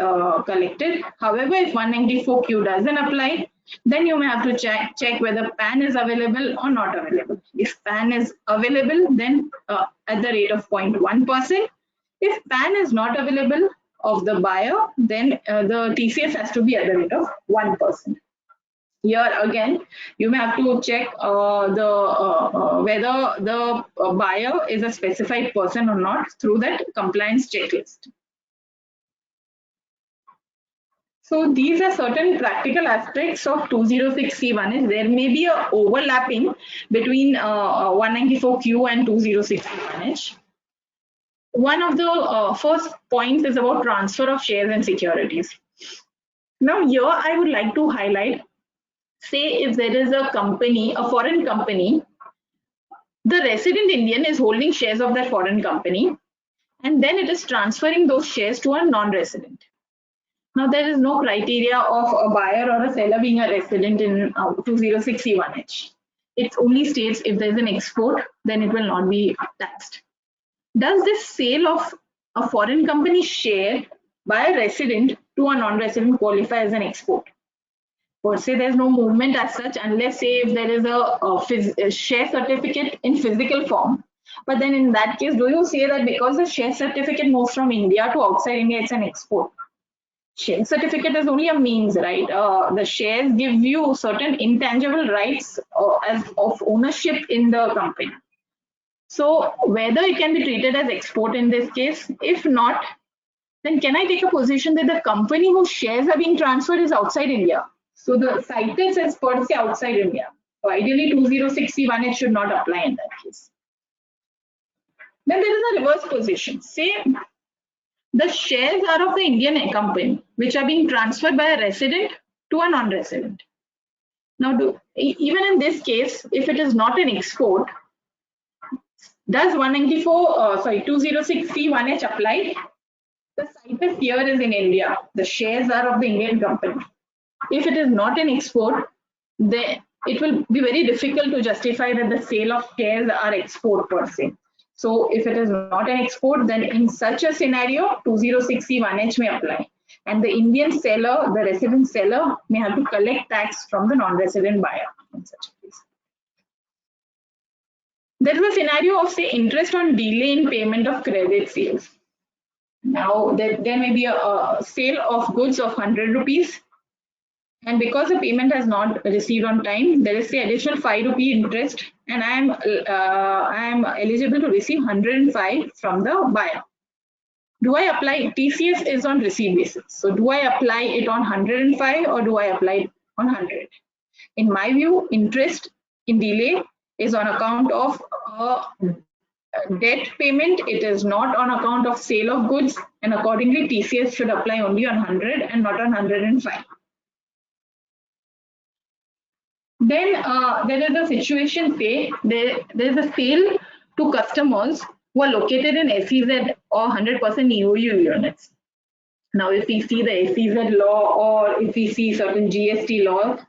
collected. However, if 194Q doesn't apply, then you may have to check whether PAN is available or not available. If PAN is available, then at the rate of 0.1%. If PAN is not available of the buyer, then the TCS has to be at the rate of 1%. Here again, you may have to check whether the buyer is a specified person or not through that compliance checklist. So these are certain practical aspects of 206C1H. There may be a overlapping between 194Q and 206C1H. One of the first points is about transfer of shares and securities. Now here I would like to highlight, say if there is a company, a foreign company, the resident Indian is holding shares of that foreign company, and then it is transferring those shares to a non-resident. Now there is no criteria of a buyer or a seller being a resident in 206C1H. It only states if there is an export, then it will not be taxed. Does this sale of a foreign company share by a resident to a non-resident qualify as an export? Per se, there's no movement as such, unless say if there is a share certificate in physical form. But then in that case, do you say that because the share certificate moves from India to outside India, it's an export? Share certificate is only a means, right? The shares give you certain intangible rights of ownership in the company. So whether it can be treated as export in this case, if not, then can I take a position that the company whose shares are being transferred is outside India? So the cited says per se outside India. So ideally 206C1H should not apply in that case. Then there is a reverse position. Say the shares are of the Indian company which are being transferred by a resident to a non-resident. Now even in this case, if it is not an export, Does 206C1H apply? The situs here is in India. The shares are of the Indian company. If it is not an export, then it will be very difficult to justify that the sale of shares are export per se. So if it is not an export, then in such a scenario, 206C1H may apply. And the Indian seller, the resident seller, may have to collect tax from the non-resident buyer in such a case. There is a scenario of, say, interest on delay in payment of credit sales. Now, there may be a sale of goods of 100 rupees. And because the payment has not received on time, there is the additional 5 rupee interest, and I am eligible to receive 105 from the buyer. Do I apply? TCS is on receipt basis. So do I apply it on 105 or do I apply it on 100? In my view, interest in delay is on account of debt payment. It is not on account of sale of goods, and accordingly, TCS should apply only on 100 and not on 105. Then there is a situation, say, there is a sale to customers who are located in SEZ or 100% EOU units. Now, if we see the SEZ law or if we see certain GST laws,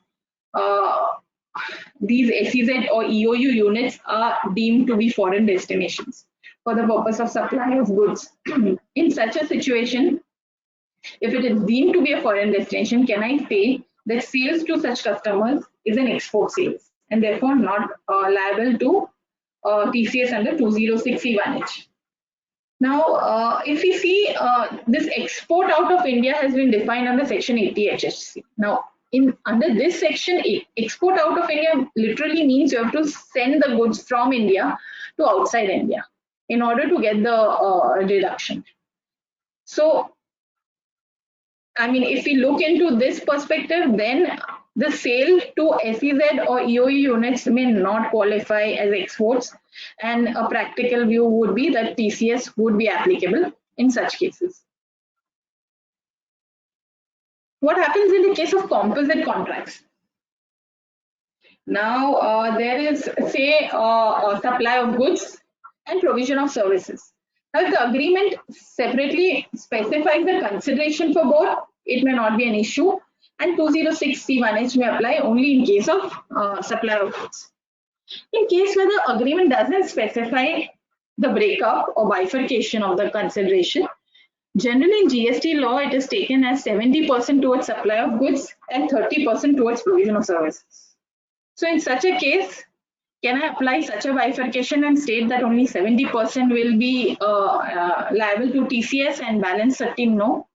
these SEZ or EOU units are deemed to be foreign destinations for the purpose of supply of goods. In such a situation, if it is deemed to be a foreign destination, can I say that sales to such customers is an export sales and therefore not liable to TCS under 206C1H. Now, if we see this export out of India has been defined under Section 80 HSC. Now, under this section, export out of India literally means you have to send the goods from India to outside India in order to get the deduction. So, I mean, if we look into this perspective, then the sale to SEZ or EOE units may not qualify as exports, and a practical view would be that TCS would be applicable in such cases. What happens in the case of composite contracts? Now, there is, say, a supply of goods and provision of services. Now, if the agreement separately specifies the consideration for both, it may not be an issue, and 206C1H may apply only in case of supply of goods. In case where the agreement doesn't specify the breakup or bifurcation of the consideration, generally in GST law, it is taken as 70% towards supply of goods and 30% towards provision of services. So in such a case, can I apply such a bifurcation and state that only 70% will be liable to TCS and balance 30 no?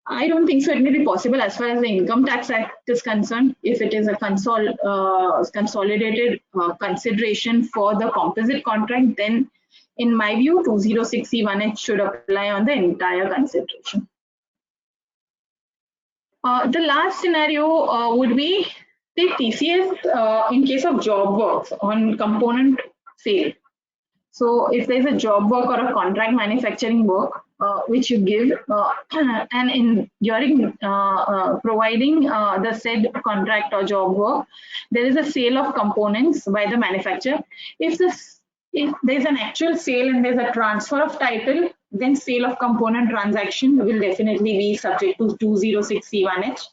I don't think so. It may be possible as far as the Income Tax Act is concerned. If it is a consolidated consideration for the composite contract, then in my view, 206C1H should apply on the entire consideration. The last scenario would be the TCS in case of job works on component sale. So if there's a job work or a contract manufacturing work which you give, and during providing the said contract or job work, there is a sale of components by the manufacturer. If there's an actual sale and there's a transfer of title, then sale of component transaction will definitely be subject to 206C1H.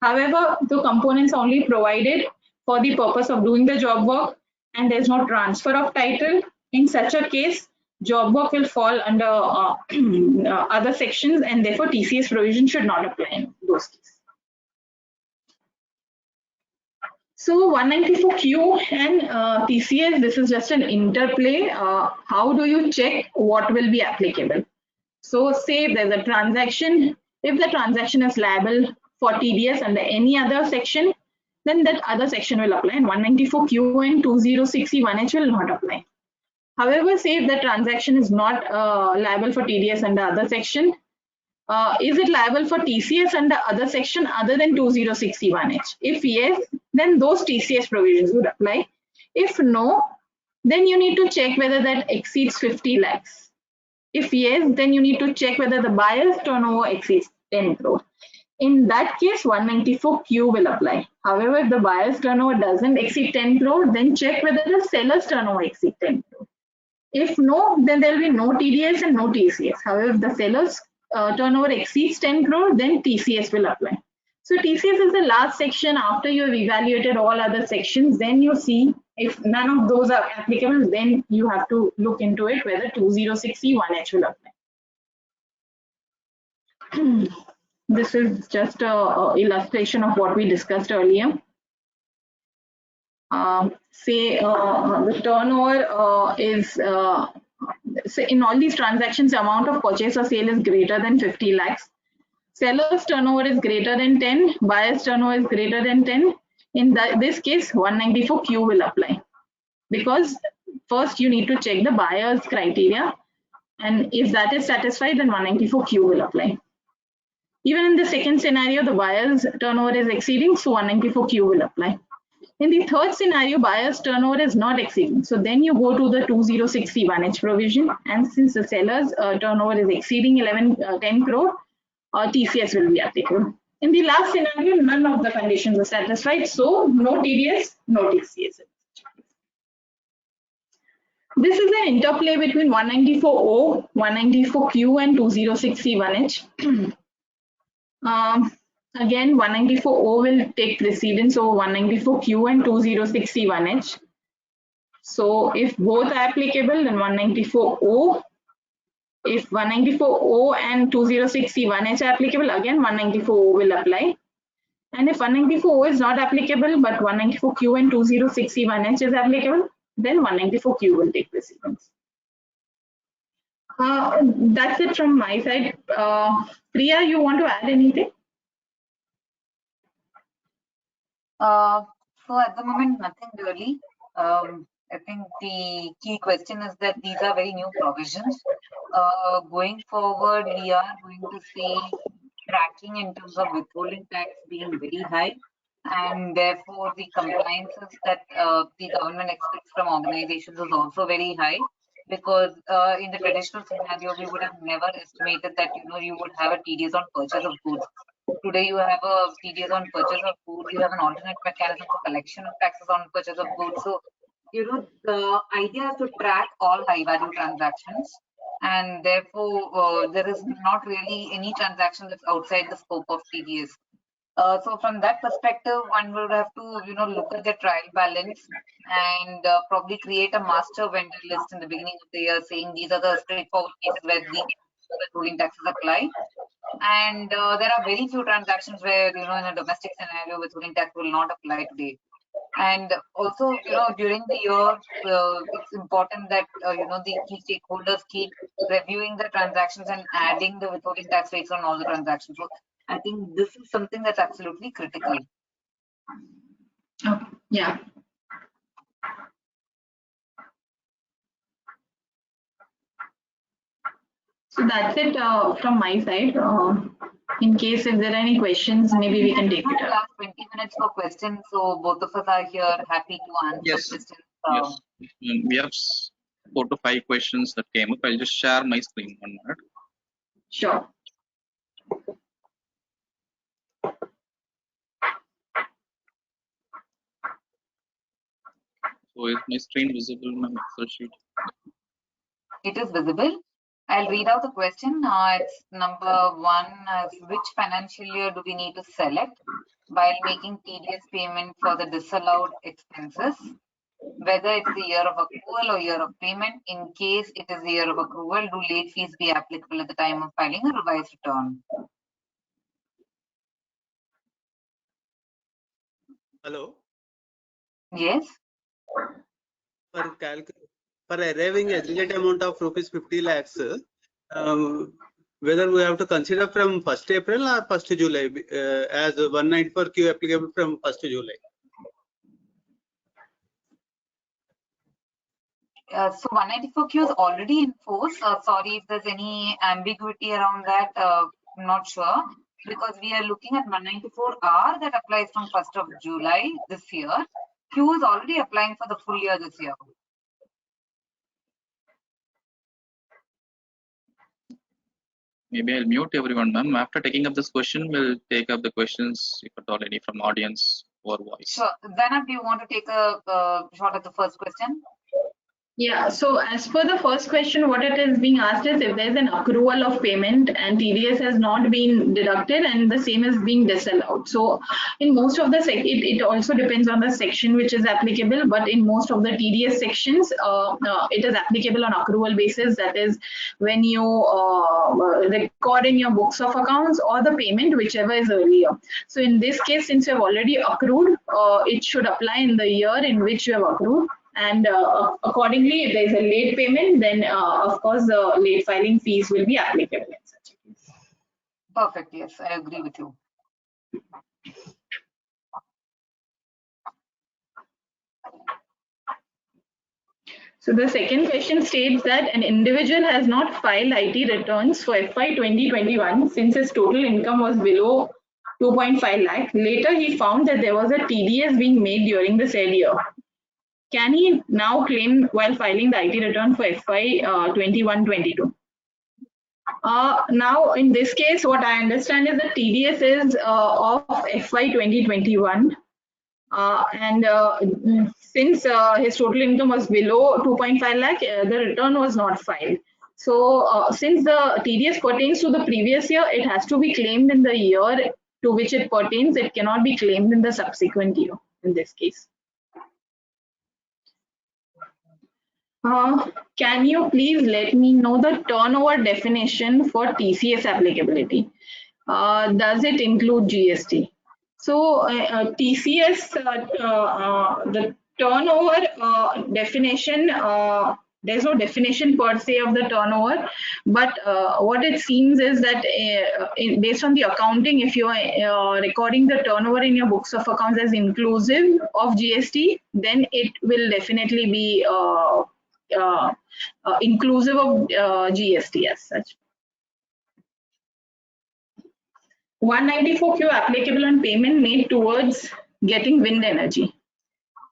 However, the components are only provided for the purpose of doing the job work and there's no transfer of title. In such a case, job work will fall under other sections, and therefore TCS provision should not apply in those cases. So 194Q and TCS, this is just an interplay. How do you check what will be applicable? So say there's a transaction. If the transaction is liable for TDS under any other section, then that other section will apply, and 194Q and 206C1H will not apply. However, say if the transaction is not liable for TDS under other section, is it liable for TCS under other section other than 206C1H? If yes, then those TCS provisions would apply. If no, then you need to check whether that exceeds 50 lakhs. If yes, then you need to check whether the buyer's turnover exceeds 10 crore. In that case, 194Q will apply. However, if the buyer's turnover doesn't exceed 10 crore, then check whether the seller's turnover exceeds 10 crore. If no, then there will be no TDS and no TCS. However, if the seller's turnover exceeds 10 crore, then TCS will apply. So TCS is the last section after you have evaluated all other sections. Then you see if none of those are applicable, then you have to look into it whether 206C1H will apply. This is just a illustration of what we discussed earlier. The turnover is, say in all these transactions, the amount of purchase or sale is greater than 50 lakhs. Seller's turnover is greater than 10, buyer's turnover is greater than 10. In this case, 194Q will apply. Because first you need to check the buyer's criteria, and if that is satisfied, then 194Q will apply. Even in the second scenario, the buyer's turnover is exceeding, so 194Q will apply. In the third scenario, buyer's turnover is not exceeding. So then you go to the 206C1H provision, and since the seller's turnover is exceeding 10 crore, TCS will be applicable. In the last scenario, none of the conditions are satisfied, so no TDS, no TCS. This is an interplay between 194O, 194Q, and 206C1H. Again, 194O will take precedence over 194Q and 206C1H. So if both are applicable, then 194O. If 194O and 206C1H are applicable, again 194O will apply. And if 194O is not applicable, but 194Q and 206C1H is applicable, then 194Q will take precedence. That's it from my side. Priya, you want to add anything? So at the moment, nothing really. I think the key question is that these are very new provisions. Going forward, we are going to see tracking in terms of withholding tax being very high, and therefore the compliances that the government expects from organizations is also very high. Because in the traditional scenario, we would have never estimated that you would have a TDS on purchase of goods. Today you have a TDS on purchase of goods. You have an alternate mechanism for collection of taxes on purchase of goods. So the idea is to track all high value transactions, and therefore there is not really any transaction that's outside the scope of TDS. So from that perspective, one would have to look at the trial balance and probably create a master vendor list in the beginning of the year, saying these are the straightforward cases where the withholding taxes apply. And there are very few transactions where in a domestic scenario withholding tax will not apply today. And also during the year it's important that the key stakeholders keep reviewing the transactions and adding the withholding tax rates on all the transactions. So I think this is something that's absolutely critical. Okay. Yeah. So that's it from my side. In case if there are any questions, maybe we can take it up. Last 20 minutes for questions, so both of us are here happy to answer questions. Yes. We have 4 to 5 questions that came up. I'll just share my screen 1 minute. Sure. So is my screen visible in my Excel sheet? It is visible. I'll read out the question. It's number 1. Which financial year do we need to select while making TDS payment for the disallowed expenses? Whether it's the year of accrual or year of payment. In case it is the year of accrual, do late fees be applicable at the time of filing a revised return? Hello. Yes. For arriving aggregate amount of rupees 50 lakhs, whether we have to consider from 1st April or 1st July as 194Q applicable from 1st July. So 194Q is already in force. Sorry if there's any ambiguity around that. I'm not sure, because we are looking at 194R that applies from 1st of July this year. Q is already applying for the full year this year. Maybe I'll mute everyone, ma'am. After taking up this question, we'll take up the questions, if at all any, from audience or voice. Sure. Zainab, do you want to take a shot at the first question? Yeah, so as per the first question, what it is being asked is if there's an accrual of payment and TDS has not been deducted and the same is being disallowed. So in most of the it also depends on the section which is applicable, but in most of the TDS sections, it is applicable on accrual basis. That is when you record in your books of accounts or the payment, whichever is earlier. So in this case, since you have already accrued, it should apply in the year in which you have accrued. And accordingly, if there is a late payment, then of course the late filing fees will be applicable in such a case. Perfect. Yes, I agree with you. So the second question states that an individual has not filed IT returns for FY 2021 since his total income was below 2.5 lakh. Later, he found that there was a TDS being made during the said year. Can he now claim while filing the IT return for FY 21-22? Now, in this case, what I understand is that TDS is of FY 2021. And since his total income was below 2.5 lakh, the return was not filed. So since the TDS pertains to the previous year, it has to be claimed in the year to which it pertains. It cannot be claimed in the subsequent year in this case. Can you please let me know the turnover definition for TCS applicability? Does it include GST? So TCS, the turnover definition, there's no definition per se of the turnover, but what it seems is that based on the accounting, if you are recording the turnover in your books of accounts as inclusive of GST, then it will definitely be inclusive of GST as such. 194Q applicable on payment made towards getting wind energy.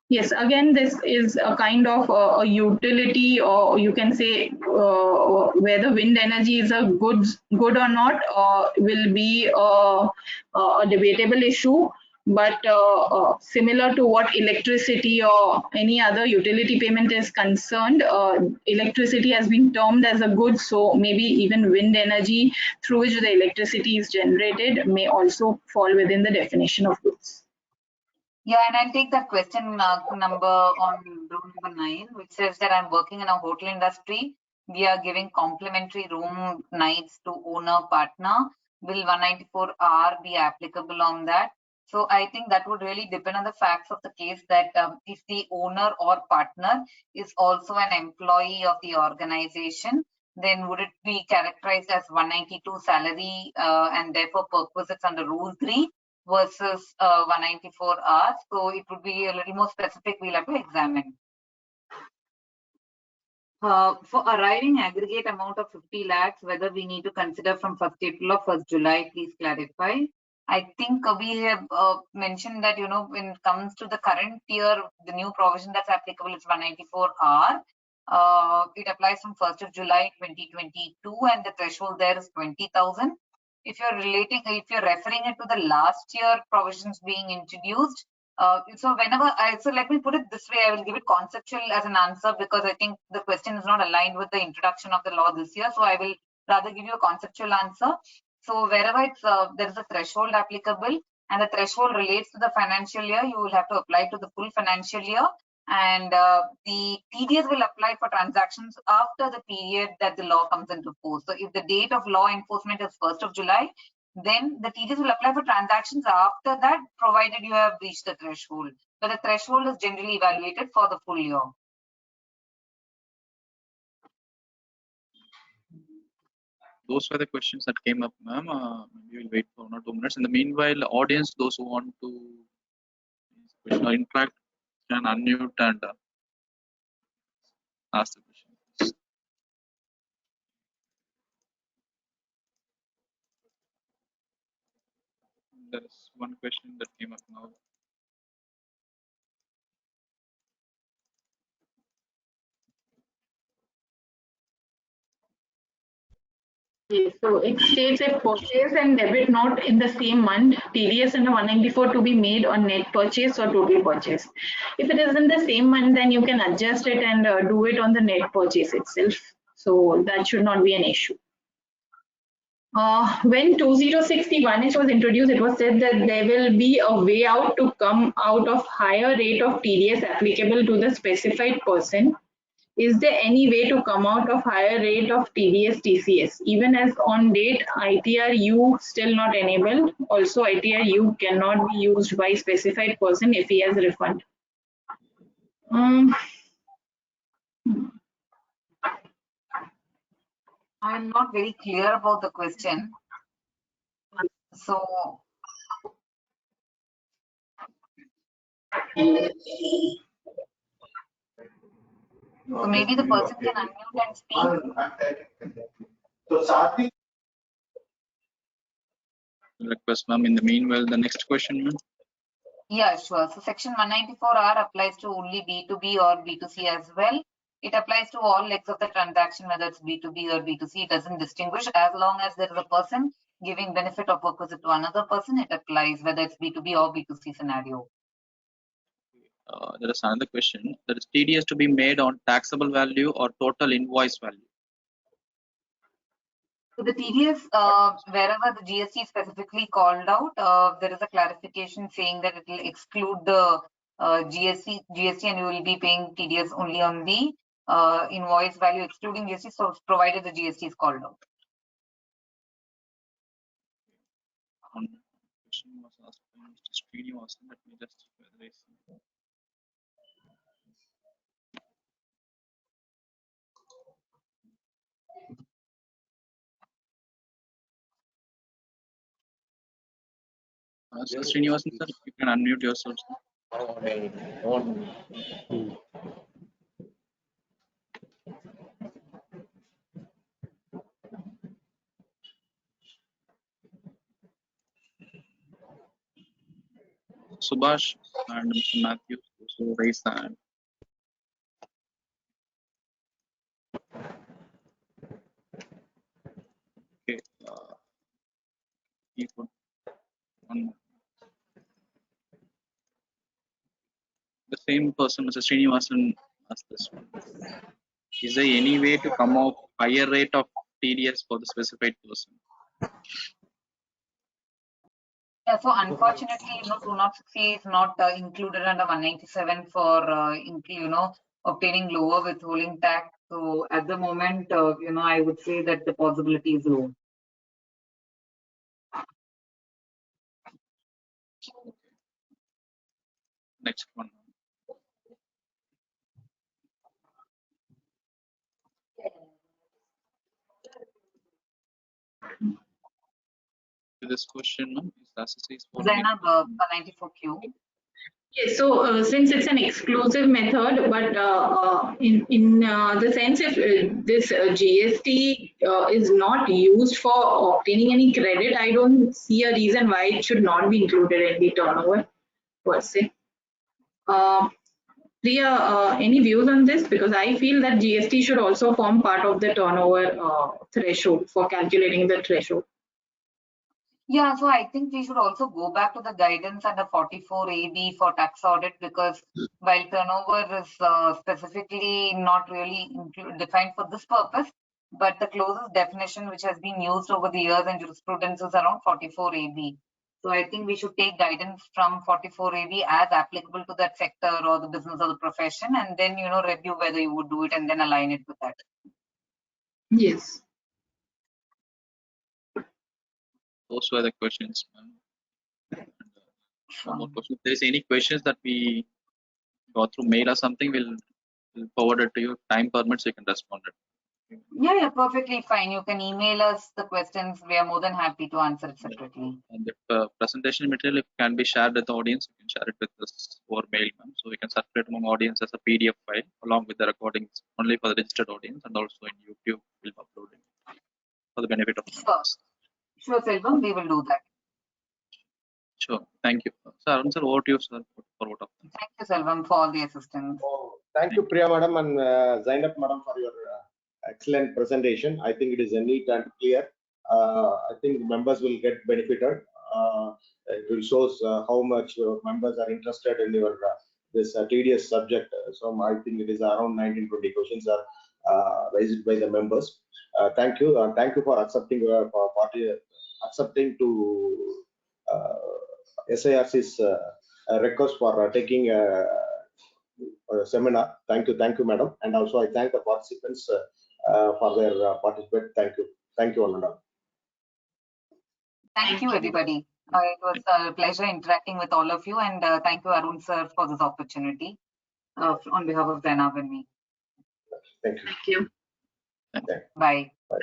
Yes, again, this is a kind of a utility, or you can say whether wind energy is a good or not will be a debatable issue. But similar to what electricity or any other utility payment is concerned, electricity has been termed as a good. So maybe even wind energy through which the electricity is generated may also fall within the definition of goods. Yeah, and I'll take that question number on room number 9, which says that I'm working in a hotel industry. We are giving complimentary room nights to owner partner. Will 194R be applicable on that? So I think that would really depend on the facts of the case, that if the owner or partner is also an employee of the organization, then would it be characterized as 192 salary and therefore perquisites under Rule 3 versus 194R? So it would be a little more specific. We'll have to examine. For arriving aggregate amount of 50 lakhs, whether we need to consider from 1st April or 1st July, please clarify. I think we have mentioned that, when it comes to the current year, the new provision that's applicable is 194R. It applies from 1st of July 2022, and the threshold there is 20,000. If you're referring it to the last year provisions being introduced, so let me put it this way, I will give it conceptual as an answer, because I think the question is not aligned with the introduction of the law this year. So I will rather give you a conceptual answer. So wherever there is a threshold applicable and the threshold relates to the financial year, you will have to apply to the full financial year. And the TDS will apply for transactions after the period that the law comes into force. So if the date of law enforcement is 1st of July, then the TDS will apply for transactions after that, provided you have reached the threshold. But the threshold is generally evaluated for the full year. Those were the questions that came up, ma'am. We will wait for 1 or 2 minutes. In the meanwhile, the audience, those who want to interact, can unmute and ask the question. There is one question that came up now. Yes, so it states a purchase and debit note in the same month, TDS under 194 to be made on net purchase or total purchase. If it is in the same month, then you can adjust it and do it on the net purchase itself. So that should not be an issue. When 2061 was introduced, it was said that there will be a way out to come out of higher rate of TDS applicable to the specified person. Is there any way to come out of higher rate of TDS TCS? Even as on date, ITRU still not enabled. Also, ITRU cannot be used by specified person if he has refund. I'm not very clear about the question. So maybe the person can unmute and speak. So starting request, ma'am. In the meanwhile, the next question, ma'am. Yeah, sure. So section 194R applies to only B2B or B2C as well. It applies to all legs of the transaction, whether it's B2B or B2C. It doesn't distinguish. As long as there is a person giving benefit or perquisite to another person, it applies, whether it's B2B or B2C scenario. There is another question. There is TDS to be made on taxable value or total invoice value. So the TDS, wherever the GST specifically called out, there is a clarification saying that it will exclude the GST and you will be paying TDS only on the invoice value excluding GST, so provided the GST is called out. Question was asked by Mr. Srinivasan. Let me just erase it. Sir Srinivasan, sir, you can unmute yourself, sir. Subhash and Mr. Matthew also raise the hand. Okay. Keep on. The same person, Mr. Srinivasan, asked this one. Is there any way to come out higher rate of TDS for the specified person? Yeah, so unfortunately, 260 is not included under 197 for obtaining lower withholding tax. So at the moment, I would say that the possibility is low. Next one. This question is accessories for Zainab, 94Q. Yes, so since it's an exclusive method, but in the sense if this GST is not used for obtaining any credit, I don't see a reason why it should not be included in the turnover per se. Priya, any views on this? Because I feel that GST should also form part of the turnover threshold for calculating the threshold. Yeah, so I think we should also go back to the guidance under 44AB for tax audit, because while turnover is specifically not really defined for this purpose, but the closest definition which has been used over the years in jurisprudence is around 44AB. So I think we should take guidance from 44AB as applicable to that sector or the business or the profession, and then review whether you would do it and then align it with that. Yes. Those were the questions, ma'am. One more question. If there is any questions that we go through mail or something, we'll forward it to you. Time permits, you can respond it. Yeah, perfectly fine. You can email us the questions. We are more than happy to answer it separately. And if presentation material can be shared with the audience, you can share it with us over mail, ma'am. So we can circulate among audience as a PDF file along with the recordings only for the registered audience, and also in YouTube we'll be uploading for the benefit of us. Sure, Selvam, we will do that. Sure. Thank you. Sir, Arun sir, over to you, sir, for vote of thanks. Thank you, Selvam, for all the assistance. Thank you, Priya madam and Zainab madam, for your excellent presentation. I think it is neat and clear. I think members will get benefited. It will show how much members are interested in your this TDS subject. So I think it is around 19-20 questions are raised by the members. Thank you for accepting accepting to SIRC's request for taking a seminar. Thank you, madam. And also I thank the participants for their participation. Thank you, all and all. Thank you, everybody. It was a pleasure interacting with all of you, and thank you, Arun sir, for this opportunity on behalf of Zainab and me. Thank you. Thank you. Bye. Bye.